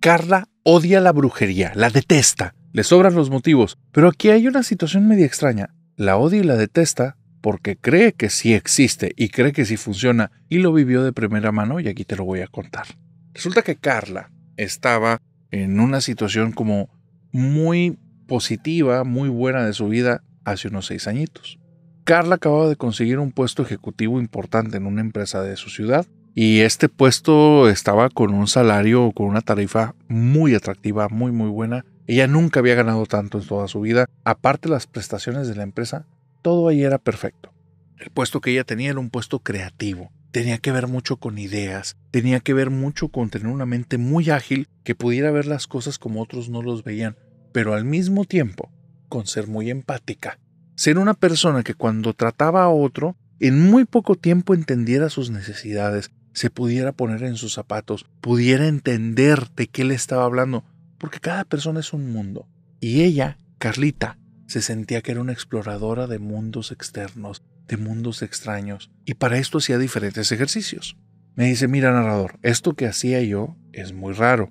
Carla odia la brujería, la detesta, le sobran los motivos, pero aquí hay una situación media extraña. La odia y la detesta porque cree que sí existe y cree que sí funciona y lo vivió de primera mano, y aquí te lo voy a contar. Resulta que Carla estaba en una situación como muy positiva, muy buena de su vida hace unos 6 añitos. Carla acababa de conseguir un puesto ejecutivo importante en una empresa de su ciudad, y este puesto estaba con un salario, con una tarifa muy atractiva, muy buena. Ella nunca había ganado tanto en toda su vida. Aparte, las prestaciones de la empresa, todo ahí era perfecto. El puesto que ella tenía era un puesto creativo. Tenía que ver mucho con ideas, tenía que ver mucho con tener una mente muy ágil que pudiera ver las cosas como otros no los veían, pero al mismo tiempo con ser muy empática. Ser una persona que cuando trataba a otro, en muy poco tiempo entendiera sus necesidades, se pudiera poner en sus zapatos, pudiera entender de qué le estaba hablando, porque cada persona es un mundo. Y ella, Carlita, se sentía que era una exploradora de mundos externos, de mundos extraños, y para esto hacía diferentes ejercicios. Me dice: mira, narrador, esto que hacía yo es muy raro,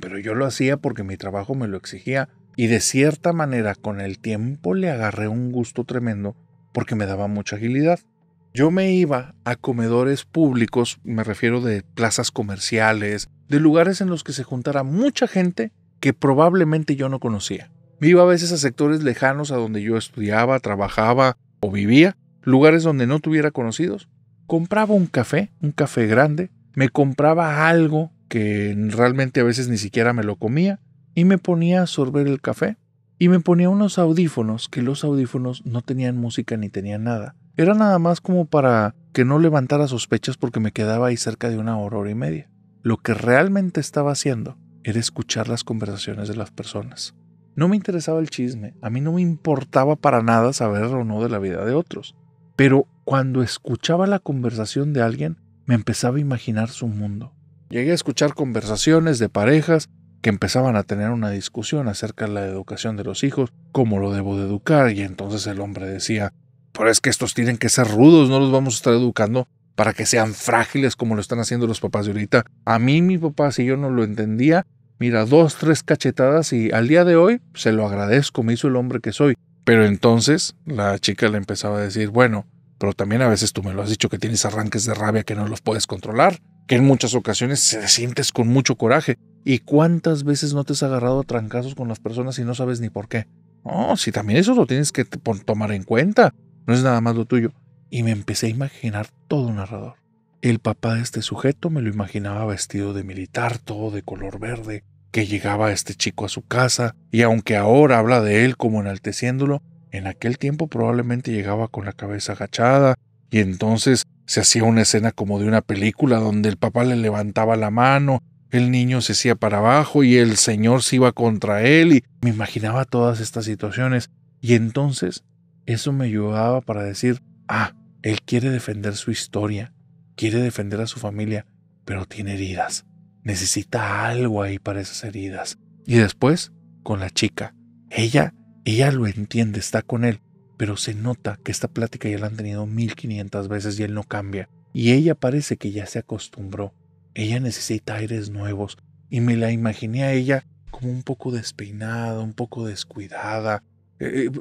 pero yo lo hacía porque mi trabajo me lo exigía, y de cierta manera con el tiempo le agarré un gusto tremendo porque me daba mucha agilidad. Yo me iba a comedores públicos, me refiero de plazas comerciales, de lugares en los que se juntara mucha gente que probablemente yo no conocía. Me iba a veces a sectores lejanos a donde yo estudiaba, trabajaba o vivía, lugares donde no tuviera conocidos. Compraba un café grande, me compraba algo que realmente a veces ni siquiera me lo comía y me ponía a sorber el café. Y me ponía unos audífonos, que los audífonos no tenían música ni tenían nada. Era nada más como para que no levantara sospechas porque me quedaba ahí cerca de 1 hora, 1 hora y media. Lo que realmente estaba haciendo era escuchar las conversaciones de las personas. No me interesaba el chisme, a mí no me importaba para nada saber o no de la vida de otros. pero cuando escuchaba la conversación de alguien, me empezaba a imaginar su mundo. Llegué a escuchar conversaciones de parejas que empezaban a tener una discusión acerca de la educación de los hijos, cómo lo debo de educar, y entonces el hombre decía, pero es que estos tienen que ser rudos, no los vamos a estar educando para que sean frágiles como lo están haciendo los papás de ahorita. A mí mi papá, si yo no lo entendía, mira, 2, 3 cachetadas y al día de hoy se lo agradezco, me hizo el hombre que soy. Pero entonces la chica le empezaba a decir, bueno, pero también a veces tú me lo has dicho que tienes arranques de rabia que no los puedes controlar, que en muchas ocasiones se sientes con mucho coraje. ¿Y cuántas veces no te has agarrado a trancazos con las personas y no sabes ni por qué? No, si también eso lo tienes que tomar en cuenta, no es nada más lo tuyo. Y me empecé a imaginar todo un narrador. El papá de este sujeto me lo imaginaba vestido de militar, todo de color verde, que llegaba este chico a su casa, y aunque ahora habla de él como enalteciéndolo, en aquel tiempo probablemente llegaba con la cabeza agachada, y entonces se hacía una escena como de una película donde el papá le levantaba la mano, el niño se hacía para abajo y el señor se iba contra él, y me imaginaba todas estas situaciones, y entonces eso me ayudaba para decir, él quiere defender su historia, quiere defender a su familia, pero tiene heridas. Necesita algo ahí para esas heridas. Y después, con la chica. Ella lo entiende, está con él, pero se nota que esta plática ya la han tenido 1500 veces y él no cambia. Y ella parece que ya se acostumbró. Ella necesita aires nuevos. Y me la imaginé a ella como un poco despeinada, un poco descuidada.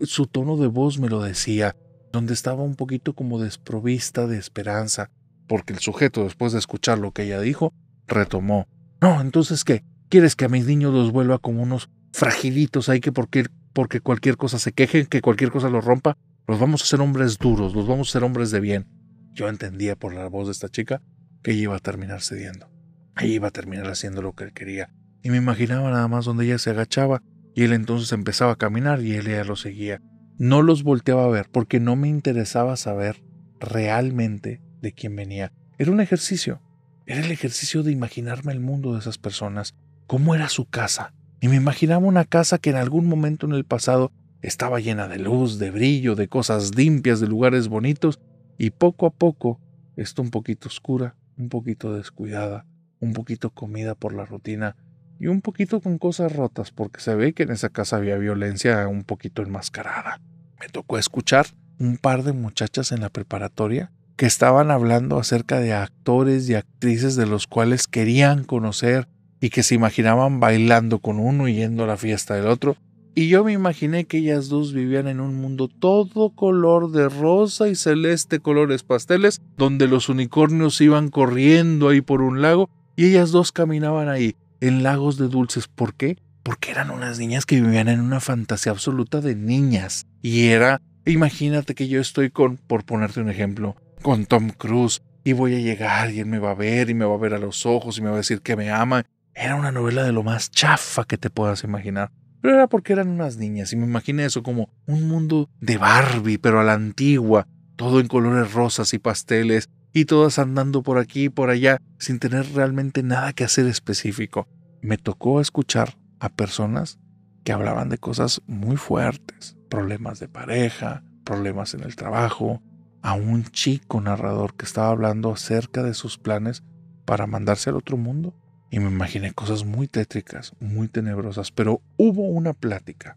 Su tono de voz me lo decía, donde estaba un poquito como desprovista de esperanza, porque el sujeto, después de escuchar lo que ella dijo, retomó. No, entonces, ¿qué? ¿Quieres que a mis niños los vuelva como unos fragilitos ahí que porque cualquier cosa se quejen, que cualquier cosa los rompa? Los vamos a hacer hombres duros, los vamos a hacer hombres de bien. Yo entendía por la voz de esta chica que ella iba a terminar cediendo. Ella iba a terminar haciendo lo que él quería. Y me imaginaba nada más donde ella se agachaba y él entonces empezaba a caminar y ella lo seguía. No los volteaba a ver porque no me interesaba saber realmente de quién venía. Era un ejercicio. Era el ejercicio de imaginarme el mundo de esas personas, cómo era su casa. Y me imaginaba una casa que en algún momento en el pasado estaba llena de luz, de brillo, de cosas limpias, de lugares bonitos, y poco a poco está un poquito oscura, un poquito descuidada, un poquito comida por la rutina y un poquito con cosas rotas, porque se ve que en esa casa había violencia un poquito enmascarada. Me tocó escuchar un par de muchachas en la preparatoria que estaban hablando acerca de actores y actrices de los cuales querían conocer y que se imaginaban bailando con uno y yendo a la fiesta del otro. Y yo me imaginé que ellas dos vivían en un mundo todo color de rosa y celeste, colores pasteles, donde los unicornios iban corriendo ahí por un lago y ellas dos caminaban ahí, en lagos de dulces. ¿Por qué? Porque eran unas niñas que vivían en una fantasía absoluta de niñas. Y era, imagínate que yo estoy por ponerte un ejemplo, con Tom Cruise, y voy a llegar y él me va a ver y me va a ver a los ojos y me va a decir que me ama. Era una novela de lo más chafa que te puedas imaginar. Pero era porque eran unas niñas y me imaginé eso como un mundo de Barbie, pero a la antigua, todo en colores rosas y pasteles, y todas andando por aquí y por allá sin tener realmente nada que hacer específico. Me tocó escuchar a personas que hablaban de cosas muy fuertes, problemas de pareja, problemas en el trabajo, a un chico narrador que estaba hablando acerca de sus planes para mandarse al otro mundo. Y me imaginé cosas muy tétricas, muy tenebrosas, pero hubo una plática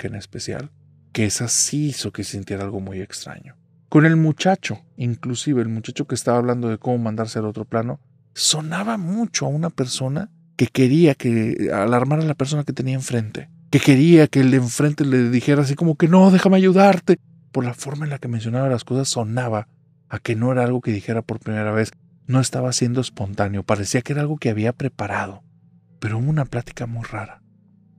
en especial, que esa sí hizo que sintiera algo muy extraño. Con el muchacho, inclusive el muchacho que estaba hablando de cómo mandarse al otro plano, sonaba mucho a una persona que quería que alarmara a la persona que tenía enfrente, que quería que el de enfrente le dijera así como que no, déjame ayudarte. Por la forma en la que mencionaba las cosas sonaba a que no era algo que dijera por primera vez. No estaba siendo espontáneo, parecía que era algo que había preparado. Pero hubo una plática muy rara.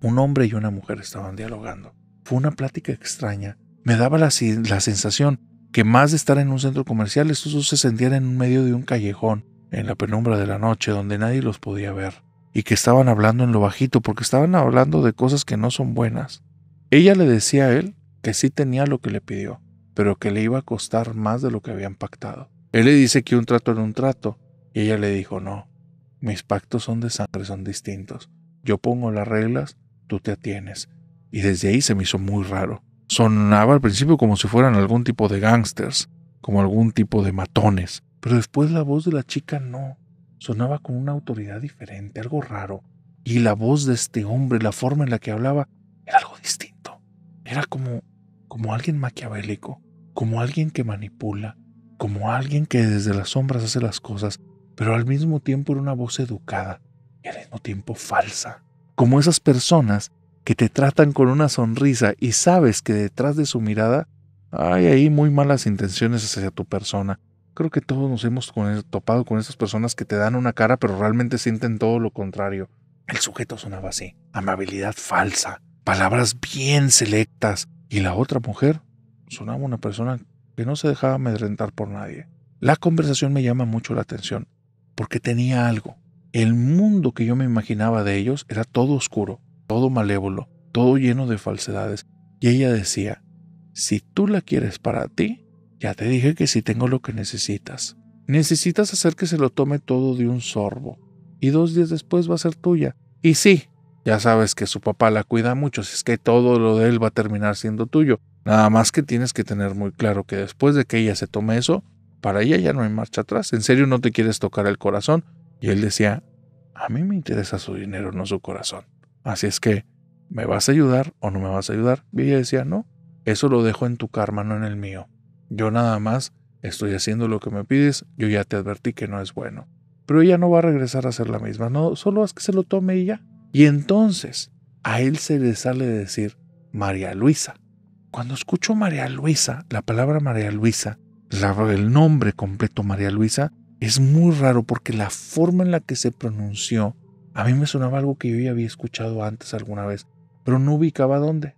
Un hombre y una mujer estaban dialogando. Fue una plática extraña. Me daba la sensación que más de estar en un centro comercial, estos dos se sentían en medio de un callejón, en la penumbra de la noche, donde nadie los podía ver, y que estaban hablando en lo bajito, porque estaban hablando de cosas que no son buenas. Ella le decía a él que sí tenía lo que le pidió, pero que le iba a costar más de lo que habían pactado. Él le dice que un trato era un trato, y ella le dijo, no, mis pactos son de sangre, son distintos. Yo pongo las reglas, tú te atienes. Y desde ahí se me hizo muy raro. Sonaba al principio como si fueran algún tipo de gángsters, como algún tipo de matones, pero después la voz de la chica no. Sonaba con una autoridad diferente, algo raro. Y la voz de este hombre, la forma en la que hablaba, era algo distinto. Era como alguien maquiavélico, como alguien que manipula, como alguien que desde las sombras hace las cosas, pero al mismo tiempo era una voz educada y al mismo tiempo falsa. Como esas personas que te tratan con una sonrisa y sabes que detrás de su mirada hay ahí muy malas intenciones hacia tu persona. Creo que todos nos hemos topado con esas personas que te dan una cara pero realmente sienten todo lo contrario. El sujeto sonaba así, amabilidad falsa, palabras bien selectas, y la otra mujer sonaba una persona que no se dejaba amedrentar por nadie. La conversación me llama mucho la atención porque tenía algo. El mundo que yo me imaginaba de ellos era todo oscuro, todo malévolo, todo lleno de falsedades. Y ella decía, si tú la quieres para ti, ya te dije que sí tengo lo que necesitas. Necesitas hacer que se lo tome todo de un sorbo. Y 2 días después va a ser tuya. Y sí, ya sabes que su papá la cuida mucho, si es que todo lo de él va a terminar siendo tuyo. Nada más que tienes que tener muy claro que después de que ella se tome eso, para ella ya no hay marcha atrás. ¿En serio no te quieres tocar el corazón? Y él decía, a mí me interesa su dinero, no su corazón. Así es que, ¿me vas a ayudar o no me vas a ayudar? Y ella decía, no, eso lo dejo en tu karma, no en el mío. Yo nada más estoy haciendo lo que me pides, yo ya te advertí que no es bueno. Pero ella no va a regresar a ser la misma, no, solo haz que se lo tome y ya. Y entonces, a él se le sale de decir María Luisa. Cuando escucho María Luisa, la palabra María Luisa, el nombre completo María Luisa, es muy raro porque la forma en la que se pronunció, a mí me sonaba algo que yo ya había escuchado antes alguna vez, pero no ubicaba dónde.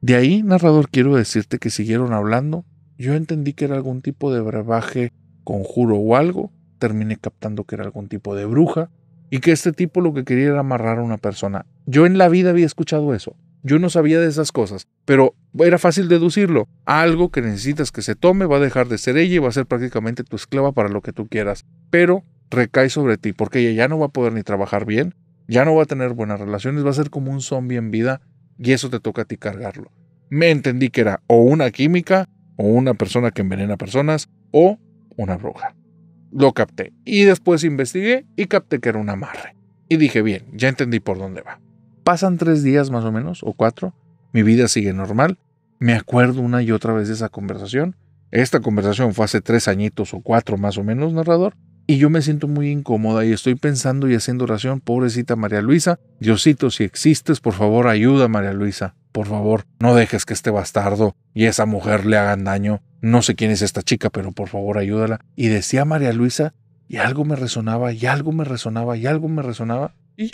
De ahí, narrador, quiero decirte que siguieron hablando. Yo entendí que era algún tipo de brebaje, conjuro o algo. Terminé captando que era algún tipo de bruja y que este tipo lo que quería era amarrar a una persona. Yo en la vida había escuchado eso. Yo no sabía de esas cosas, pero era fácil deducirlo. Algo que necesitas que se tome va a dejar de ser ella y va a ser prácticamente tu esclava para lo que tú quieras. Pero recae sobre ti porque ella ya no va a poder ni trabajar bien, ya no va a tener buenas relaciones, va a ser como un zombie en vida y eso te toca a ti cargarlo. Me entendí que era o una química, o una persona que envenena personas, o una bruja. Lo capté y después investigué y capté que era un amarre. Y dije, bien, ya entendí por dónde va. Pasan 3 días más o menos, o 4, mi vida sigue normal. Me acuerdo una y otra vez de esa conversación. Esta conversación fue hace 3 añitos o 4 más o menos, narrador. Y yo me siento muy incómoda y estoy pensando y haciendo oración, pobrecita María Luisa. Diosito, si existes, por favor, ayuda a María Luisa. Por favor, no dejes que este bastardo y esa mujer le hagan daño. No sé quién es esta chica, pero por favor ayúdala. Y decía María Luisa, y algo me resonaba, y algo me resonaba, y algo me resonaba. Y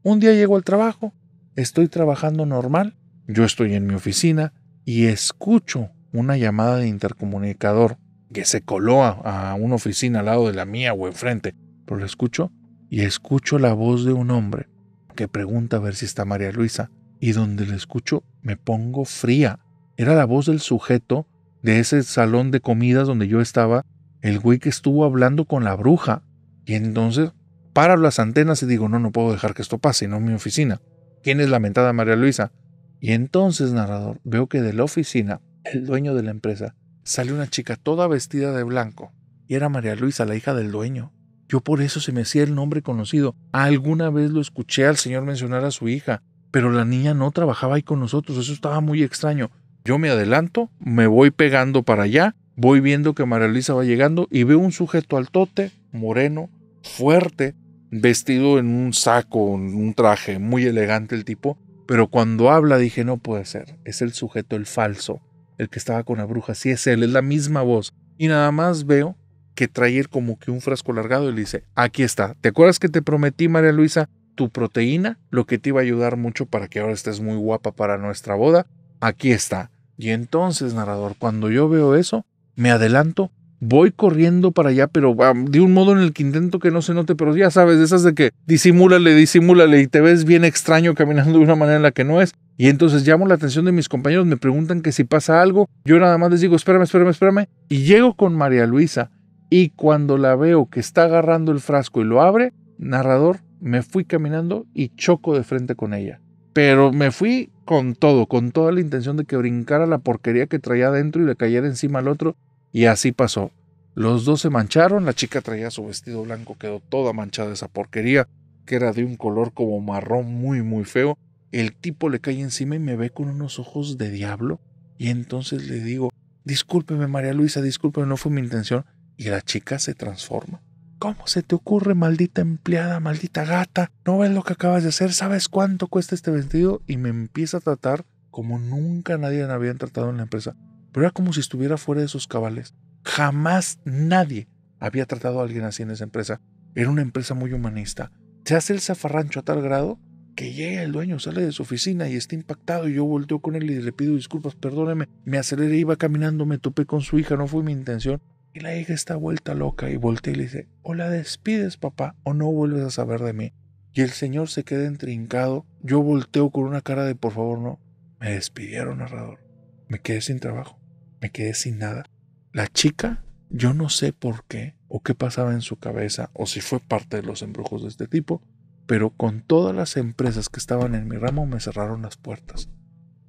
un día llego al trabajo, estoy trabajando normal, yo estoy en mi oficina y escucho una llamada de intercomunicador que se coló a una oficina al lado de la mía o enfrente. Pero lo escucho y escucho la voz de un hombre que pregunta a ver si está María Luisa. Y donde le escucho me pongo fría. Era la voz del sujeto de ese salón de comidas donde yo estaba, el güey que estuvo hablando con la bruja. Y entonces paro las antenas y digo, no puedo dejar que esto pase, no en mi oficina. ¿Quién es la mentada María Luisa? Y entonces, narrador, veo que de la oficina, el dueño de la empresa, sale una chica toda vestida de blanco. Y era María Luisa, la hija del dueño. Yo por eso se me hacía el nombre conocido. Alguna vez lo escuché al señor mencionar a su hija. Pero la niña no trabajaba ahí con nosotros, eso estaba muy extraño. Yo me adelanto, me voy pegando para allá, voy viendo que María Luisa va llegando y veo un sujeto altote, moreno, fuerte, vestido en un saco, en un traje, muy elegante el tipo. Pero cuando habla dije, no puede ser, es el sujeto, el falso, el que estaba con la bruja, sí es él, es la misma voz. Y nada más veo que trae como que un frasco alargado y le dice, aquí está, ¿te acuerdas que te prometí, María Luisa, tu proteína, lo que te iba a ayudar mucho para que ahora estés muy guapa para nuestra boda? Aquí está. Y entonces, narrador, cuando yo veo eso, me adelanto, voy corriendo para allá, pero de un modo en el que intento que no se note, pero ya sabes, de esas de que disimúlale y te ves bien extraño caminando de una manera en la que no es. Y entonces llamo la atención de mis compañeros, me preguntan que si pasa algo, yo nada más les digo, espérame, y llego con María Luisa, y cuando la veo que está agarrando el frasco y lo abre, narrador, me fui caminando y choco de frente con ella. Pero me fui con todo, con toda la intención de que brincara la porquería que traía adentro y le cayera encima al otro. Y así pasó. Los dos se mancharon, la chica traía su vestido blanco, quedó toda manchada de esa porquería, que era de un color como marrón muy feo. El tipo le cae encima y me ve con unos ojos de diablo. Y entonces le digo, discúlpeme María Luisa, discúlpeme, no fue mi intención. Y la chica se transforma. ¿Cómo se te ocurre, maldita empleada, maldita gata? ¿No ves lo que acabas de hacer? ¿Sabes cuánto cuesta este vestido? Y me empieza a tratar como nunca nadie me había tratado en la empresa. Pero era como si estuviera fuera de sus cabales. Jamás nadie había tratado a alguien así en esa empresa. Era una empresa muy humanista. Se hace el zafarrancho a tal grado que llega el dueño, sale de su oficina y está impactado. Y yo volteo con él y le pido disculpas, perdóneme. Me aceleré, iba caminando, me topé con su hija, no fue mi intención. Y la hija está vuelta loca y voltea y le dice, o la despides, papá, o no vuelves a saber de mí. Y el señor se queda intrincado. Yo volteo con una cara de por favor no. Me despidieron, narrador. Me quedé sin trabajo. Me quedé sin nada. La chica, yo no sé por qué, o qué pasaba en su cabeza, o si fue parte de los embrujos de este tipo, pero con todas las empresas que estaban en mi ramo me cerraron las puertas.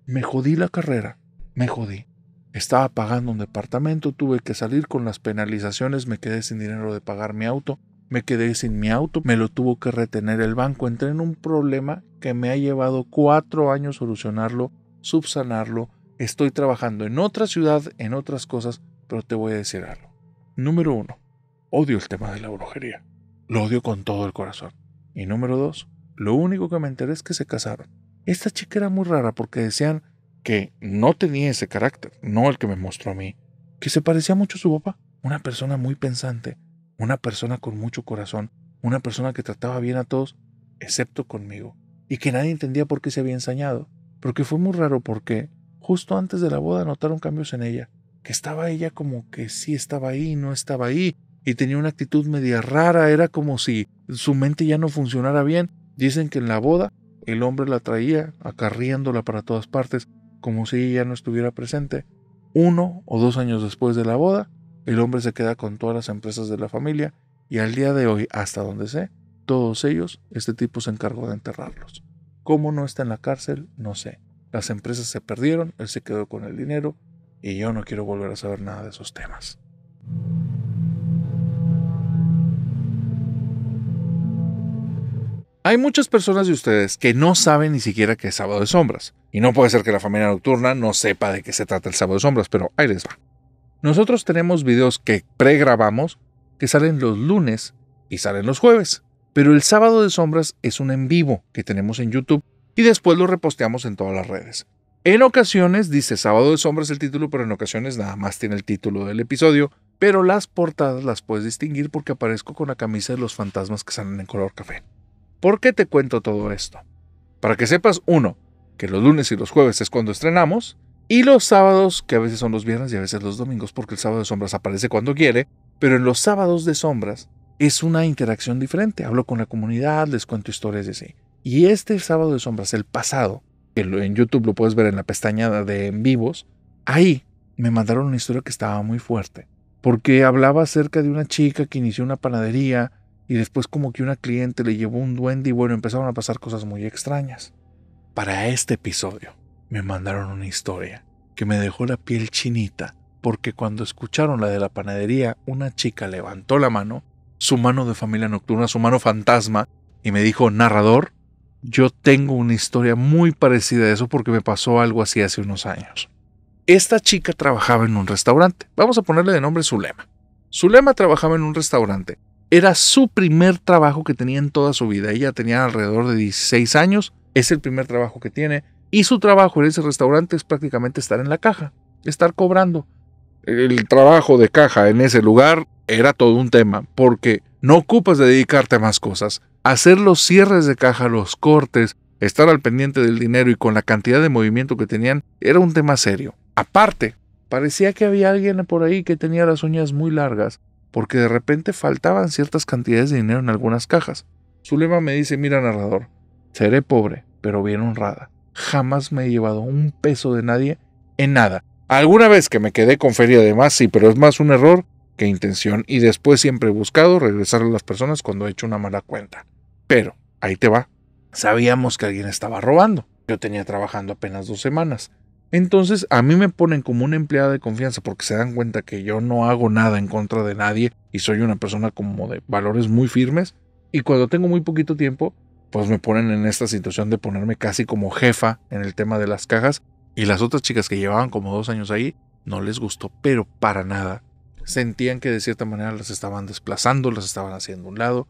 Me jodí la carrera, me jodí. Estaba pagando un departamento, tuve que salir con las penalizaciones, me quedé sin dinero de pagar mi auto, me quedé sin mi auto, me lo tuvo que retener el banco. Entré en un problema que me ha llevado 4 años solucionarlo, subsanarlo. Estoy trabajando en otra ciudad, en otras cosas, pero te voy a decir algo. Número 1, odio el tema de la brujería. Lo odio con todo el corazón. Y número 2, lo único que me enteré es que se casaron. Esta chica era muy rara porque decían que no tenía ese carácter, no el que me mostró a mí, que se parecía mucho a su papá, una persona muy pensante, una persona con mucho corazón, una persona que trataba bien a todos, excepto conmigo, y que nadie entendía por qué se había ensañado, porque fue muy raro porque justo antes de la boda notaron cambios en ella, que estaba ella como que sí estaba ahí, no estaba ahí, y tenía una actitud media rara, era como si su mente ya no funcionara bien. Dicen que en la boda el hombre la traía acarreándola para todas partes, como si ella no estuviera presente. 1 o 2 años después de la boda, el hombre se queda con todas las empresas de la familia y al día de hoy, hasta donde sé, todos ellos, este tipo se encargó de enterrarlos. ¿Cómo no está en la cárcel? No sé. Las empresas se perdieron, él se quedó con el dinero y yo no quiero volver a saber nada de esos temas. Hay muchas personas de ustedes que no saben ni siquiera qué es Sábado de Sombras. Y no puede ser que la familia nocturna no sepa de qué se trata el Sábado de Sombras, pero ahí les va. Nosotros tenemos videos que pregrabamos que salen los lunes y salen los jueves. Pero el Sábado de Sombras es un en vivo que tenemos en YouTube y después lo reposteamos en todas las redes. En ocasiones dice Sábado de Sombras el título, pero en ocasiones nada más tiene el título del episodio. Pero las portadas las puedes distinguir porque aparezco con la camisa de los fantasmas que salen en color café. ¿Por qué te cuento todo esto? Para que sepas, 1, que los lunes y los jueves es cuando estrenamos, y los sábados, que a veces son los viernes y a veces los domingos, porque el Sábado de Sombras aparece cuando quiere, pero en los sábados de sombras es una interacción diferente. Hablo con la comunidad, les cuento historias de así. Y este Sábado de Sombras, el pasado, que en YouTube lo puedes ver en la pestaña de en vivos, ahí me mandaron una historia que estaba muy fuerte, porque hablaba acerca de una chica que inició una panadería, y después como que una cliente le llevó un duende y bueno, empezaron a pasar cosas muy extrañas. Para este episodio me mandaron una historia que me dejó la piel chinita, porque cuando escucharon la de la panadería, una chica levantó la mano, su mano de familia nocturna, su mano fantasma, y me dijo, narrador, yo tengo una historia muy parecida a eso porque me pasó algo así hace unos años. Esta chica trabajaba en un restaurante. Vamos a ponerle de nombre Zulema. Zulema trabajaba en un restaurante. Era su primer trabajo que tenía en toda su vida. Ella tenía alrededor de 16 años. Es el primer trabajo que tiene. Y su trabajo en ese restaurante es prácticamente estar en la caja, estar cobrando. El trabajo de caja en ese lugar era todo un tema, porque no ocupas de dedicarte a más cosas. Hacer los cierres de caja, los cortes, estar al pendiente del dinero y con la cantidad de movimiento que tenían, era un tema serio. Aparte, parecía que había alguien por ahí que tenía las uñas muy largas, porque de repente faltaban ciertas cantidades de dinero en algunas cajas. Zulema me dice, mira narrador, seré pobre, pero bien honrada. Jamás me he llevado un peso de nadie en nada. Alguna vez que me quedé con feria de más, sí, pero es más un error que intención. Y después siempre he buscado regresarle a las personas cuando he hecho una mala cuenta. Pero, ahí te va. Sabíamos que alguien estaba robando. Yo tenía trabajando apenas 2 semanas. Entonces a mí me ponen como una empleada de confianza porque se dan cuenta que yo no hago nada en contra de nadie y soy una persona como de valores muy firmes. Y cuando tengo muy poquito tiempo, pues me ponen en esta situación de ponerme casi como jefa en el tema de las cajas. Y las otras chicas que llevaban como 2 años ahí, no les gustó, pero para nada. Sentían que de cierta manera las estaban desplazando, las estaban haciendo a un lado.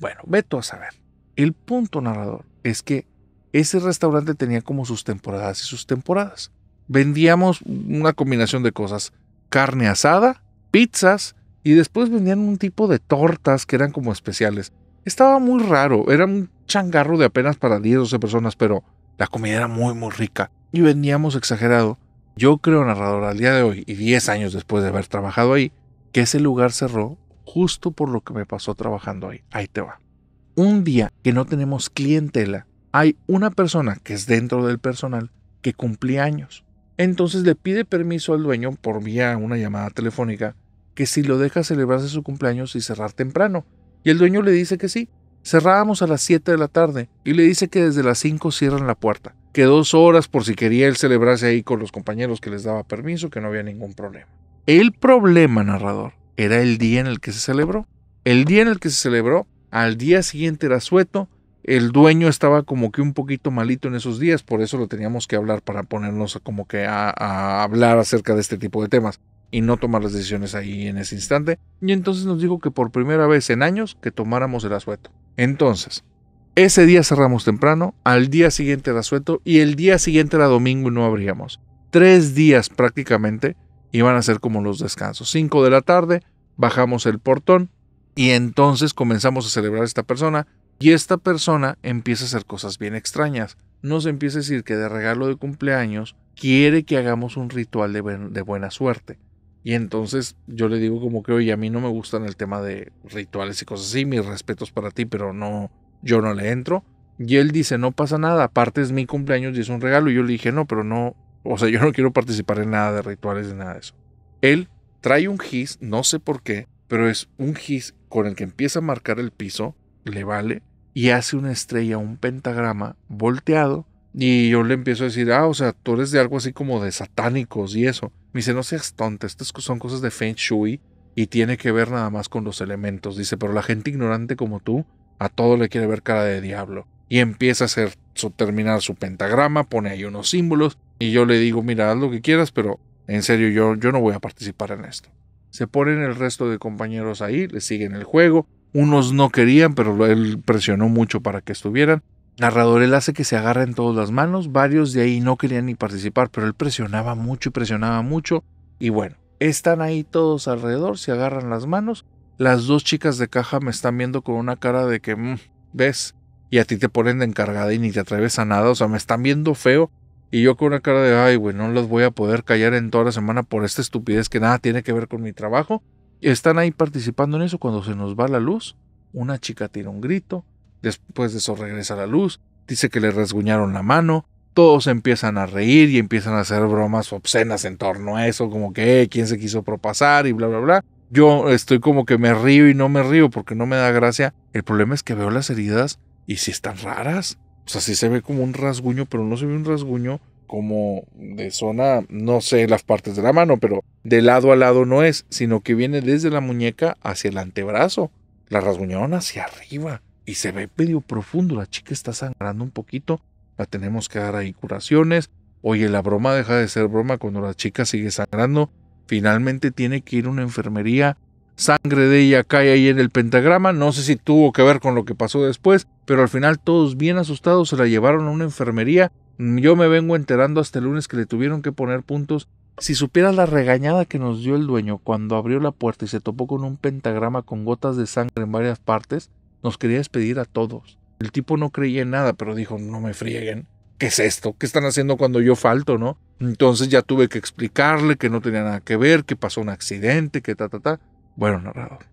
Bueno, veto a saber. El punto, narrador, es que ese restaurante tenía como sus temporadas y sus temporadas. Vendíamos una combinación de cosas: carne asada, pizzas, y después vendían un tipo de tortas que eran como especiales. Estaba muy raro, era un changarro de apenas para 10 o 12 personas, pero la comida era muy muy rica y vendíamos exagerado. Yo creo, narrador, al día de hoy y 10 años después de haber trabajado ahí, que ese lugar cerró justo por lo que me pasó trabajando ahí. Ahí te va. Un día que no tenemos clientela, hay una persona que es dentro del personal que cumplía años. Entonces le pide permiso al dueño por vía una llamada telefónica que si lo deja celebrarse su cumpleaños y cerrar temprano. Y el dueño le dice que sí. Cerrábamos a las 7 de la tarde y le dice que desde las 5 cierran la puerta, que 2 horas por si quería él celebrarse ahí con los compañeros que les daba permiso, que no había ningún problema. El problema, narrador, era el día en el que se celebró. El día en el que se celebró, al día siguiente era asueto. El dueño estaba como que un poquito malito en esos días, por eso lo teníamos que hablar para ponernos como que a hablar acerca de este tipo de temas y no tomar las decisiones ahí en ese instante. Y entonces nos dijo que por primera vez en años que tomáramos el asueto. Entonces, ese día cerramos temprano, al día siguiente era asueto y el día siguiente era domingo y no abríamos. 3 días prácticamente iban a ser como los descansos. 5 de la tarde, bajamos el portón y entonces comenzamos a celebrar a esta persona. Y esta persona empieza a hacer cosas bien extrañas. Nos empieza a decir que de regalo de cumpleaños quiere que hagamos un ritual de buena suerte. Y entonces yo le digo como que, oye, a mí no me gustan el tema de rituales y cosas así, mis respetos para ti, pero no, yo no le entro. Y él dice, no pasa nada, aparte es mi cumpleaños y es un regalo. Y yo le dije, no, pero no, o sea, yo no quiero participar en nada de rituales ni nada de eso. Él trae un gis, no sé por qué, pero es un gis con el que empieza a marcar el piso, le vale, y hace una estrella, un pentagrama volteado. Y yo le empiezo a decir, o sea, tú eres de algo así como de satánicos y eso. Me dice, no seas tonta, estas son cosas de Feng Shui y tiene que ver nada más con los elementos. Dice, pero la gente ignorante como tú, a todo le quiere ver cara de diablo. Y empieza a hacer terminar su pentagrama, pone ahí unos símbolos, y yo le digo, mira, haz lo que quieras, pero en serio, yo no voy a participar en esto. Se ponen el resto de compañeros ahí, le siguen el juego. Unos no querían, pero él presionó mucho para que estuvieran. Narrador, él hace que se agarren todas las manos. Varios de ahí no querían ni participar, pero él presionaba mucho y presionaba mucho. Y bueno, están ahí todos alrededor, se agarran las manos. Las 2 chicas de caja me están viendo con una cara de que, ¿ves? Y a ti te ponen de encargada y ni te atreves a nada. O sea, me están viendo feo. Y yo con una cara de, ay, güey, no los voy a poder callar en toda la semana por esta estupidez que nada tiene que ver con mi trabajo. Y están ahí participando en eso. Cuando se nos va la luz, una chica tira un grito. Después de eso regresa la luz. Dice que le rasguñaron la mano. Todos empiezan a reír y empiezan a hacer bromas obscenas en torno a eso. Como que, ¿quién se quiso propasar? Y bla, bla, bla. Yo estoy como que me río y no me río porque no me da gracia. El problema es que veo las heridas y sí están raras. O sea, sí se ve como un rasguño, pero no se ve un rasguño como de zona, no sé las partes de la mano, pero de lado a lado no es, sino que viene desde la muñeca hacia el antebrazo. La rasguñaron hacia arriba y se ve medio profundo. La chica está sangrando un poquito. La tenemos que dar ahí curaciones. Oye, la broma deja de ser broma cuando la chica sigue sangrando. Finalmente tiene que ir a una enfermería. Sangre de ella cae ahí en el pentagrama. No sé si tuvo que ver con lo que pasó después, pero al final todos bien asustados se la llevaron a una enfermería. Yo me vengo enterando hasta el lunes que le tuvieron que poner puntos. Si supieras la regañada que nos dio el dueño cuando abrió la puerta y se topó con un pentagrama con gotas de sangre en varias partes, nos quería despedir a todos. El tipo no creía en nada, pero dijo, no me frieguen. ¿Qué es esto? ¿Qué están haciendo cuando yo falto, no? Entonces ya tuve que explicarle que no tenía nada que ver, que pasó un accidente, que ta. Bueno, narrador,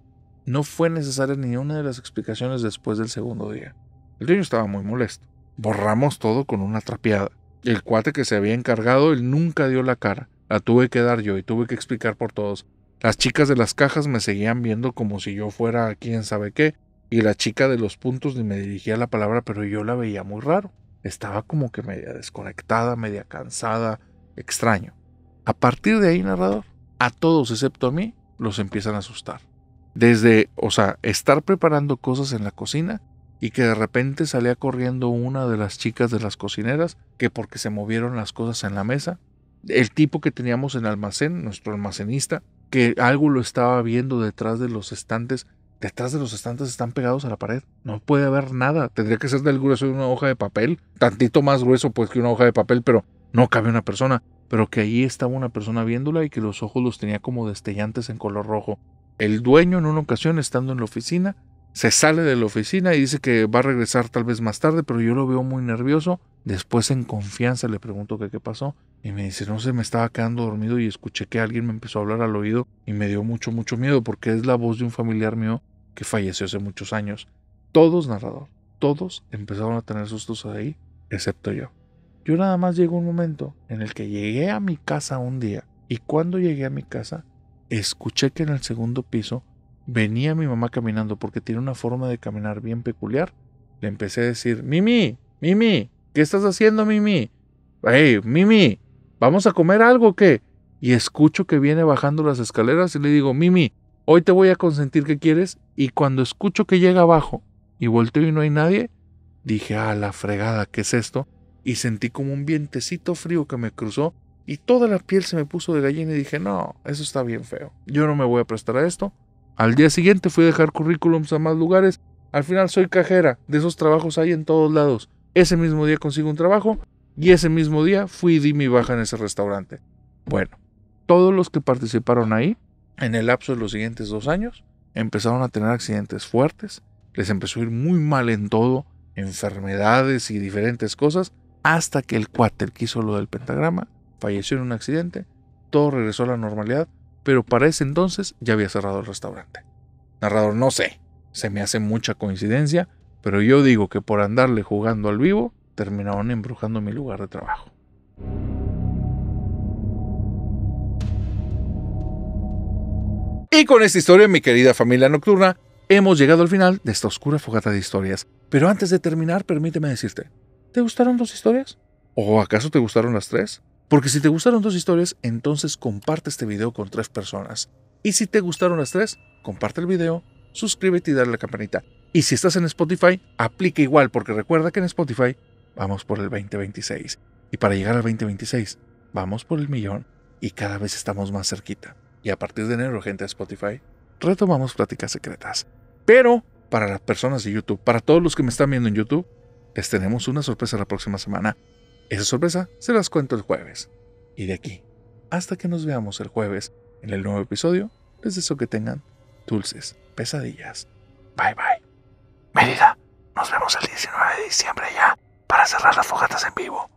no fue necesaria ni una de las explicaciones después del segundo día. El dueño estaba muy molesto. Borramos todo con una trapeada. El cuate que se había encargado, él nunca dio la cara. La tuve que dar yo y tuve que explicar por todos. Las chicas de las cajas me seguían viendo como si yo fuera quién sabe qué. Y la chica de los puntos ni me dirigía la palabra, pero yo la veía muy raro. estaba como que media desconectada, media cansada, extraño. A partir de ahí, narrador, a todos excepto a mí, los empiezan a asustar. Desde, estar preparando cosas en la cocina y que de repente salía corriendo una de las chicas de las cocineras, que porque se movieron las cosas en la mesa. El tipo que teníamos en almacén, nuestro almacenista, que algo lo estaba viendo detrás de los estantes. Detrás de los estantes están pegados a la pared. No puede haber nada. Tendría que ser del grueso de una hoja de papel. Tantito más grueso pues que una hoja de papel, pero no cabe una persona. Pero que ahí estaba una persona viéndola y que los ojos los tenía como destellantes en color rojo. El dueño en una ocasión, estando en la oficina, se sale de la oficina y dice que va a regresar tal vez más tarde, pero yo lo veo muy nervioso. Después, en confianza, le pregunto que qué pasó y me dice, no sé, me estaba quedando dormido y escuché que alguien me empezó a hablar al oído y me dio mucho miedo porque es la voz de un familiar mío que falleció hace muchos años. Todos, narrador, todos empezaron a tener sustos ahí, excepto yo. Yo nada más llegó un momento en el que llegué a mi casa un día y cuando llegué a mi casa, escuché que en el segundo piso venía mi mamá caminando porque tiene una forma de caminar bien peculiar. Le empecé a decir, Mimi, Mimi, ¿qué estás haciendo, Mimi? Hey, Mimi, ¿vamos a comer algo o qué? Y escucho que viene bajando las escaleras y le digo, Mimi, hoy te voy a consentir, ¿qué quieres? Y cuando escucho que llega abajo y volteo y no hay nadie, dije, la fregada, ¿qué es esto? Y sentí como un vientecito frío que me cruzó y toda la piel se me puso de gallina y dije, no, eso está bien feo. Yo no me voy a prestar a esto. Al día siguiente fui a dejar currículums a más lugares. Al final soy cajera. De esos trabajos hay en todos lados. Ese mismo día consigo un trabajo y ese mismo día fui y di mi baja en ese restaurante. Bueno, todos los que participaron ahí, en el lapso de los siguientes 2 años, empezaron a tener accidentes fuertes. Les empezó a ir muy mal en todo, enfermedades y diferentes cosas, hasta que el cuate, el que hizo lo del pentagrama, falleció en un accidente. Todo regresó a la normalidad, pero para ese entonces ya había cerrado el restaurante. Narrador, no sé, se me hace mucha coincidencia, pero yo digo que por andarle jugando al vivo, terminaron embrujando mi lugar de trabajo. Y con esta historia, mi querida familia nocturna, hemos llegado al final de esta oscura fogata de historias. Pero antes de terminar, permíteme decirte, ¿te gustaron 2 historias? ¿O acaso te gustaron las 3? Porque si te gustaron 2 historias, entonces comparte este video con 3 personas. Y si te gustaron las 3, comparte el video, suscríbete y dale a la campanita. Y si estás en Spotify, aplica igual, porque recuerda que en Spotify vamos por el 2026. Y para llegar al 2026, vamos por el 1,000,000 y cada vez estamos más cerquita. Y a partir de enero, gente de Spotify, retomamos Pláticas Secretas. Pero para las personas de YouTube, para todos los que me están viendo en YouTube, les tenemos una sorpresa la próxima semana. Esa sorpresa se las cuento el jueves. Y de aquí hasta que nos veamos el jueves en el nuevo episodio, les deseo que tengan dulces pesadillas. Bye bye. Mérida, nos vemos el 19 de diciembre ya para cerrar las fogatas en vivo.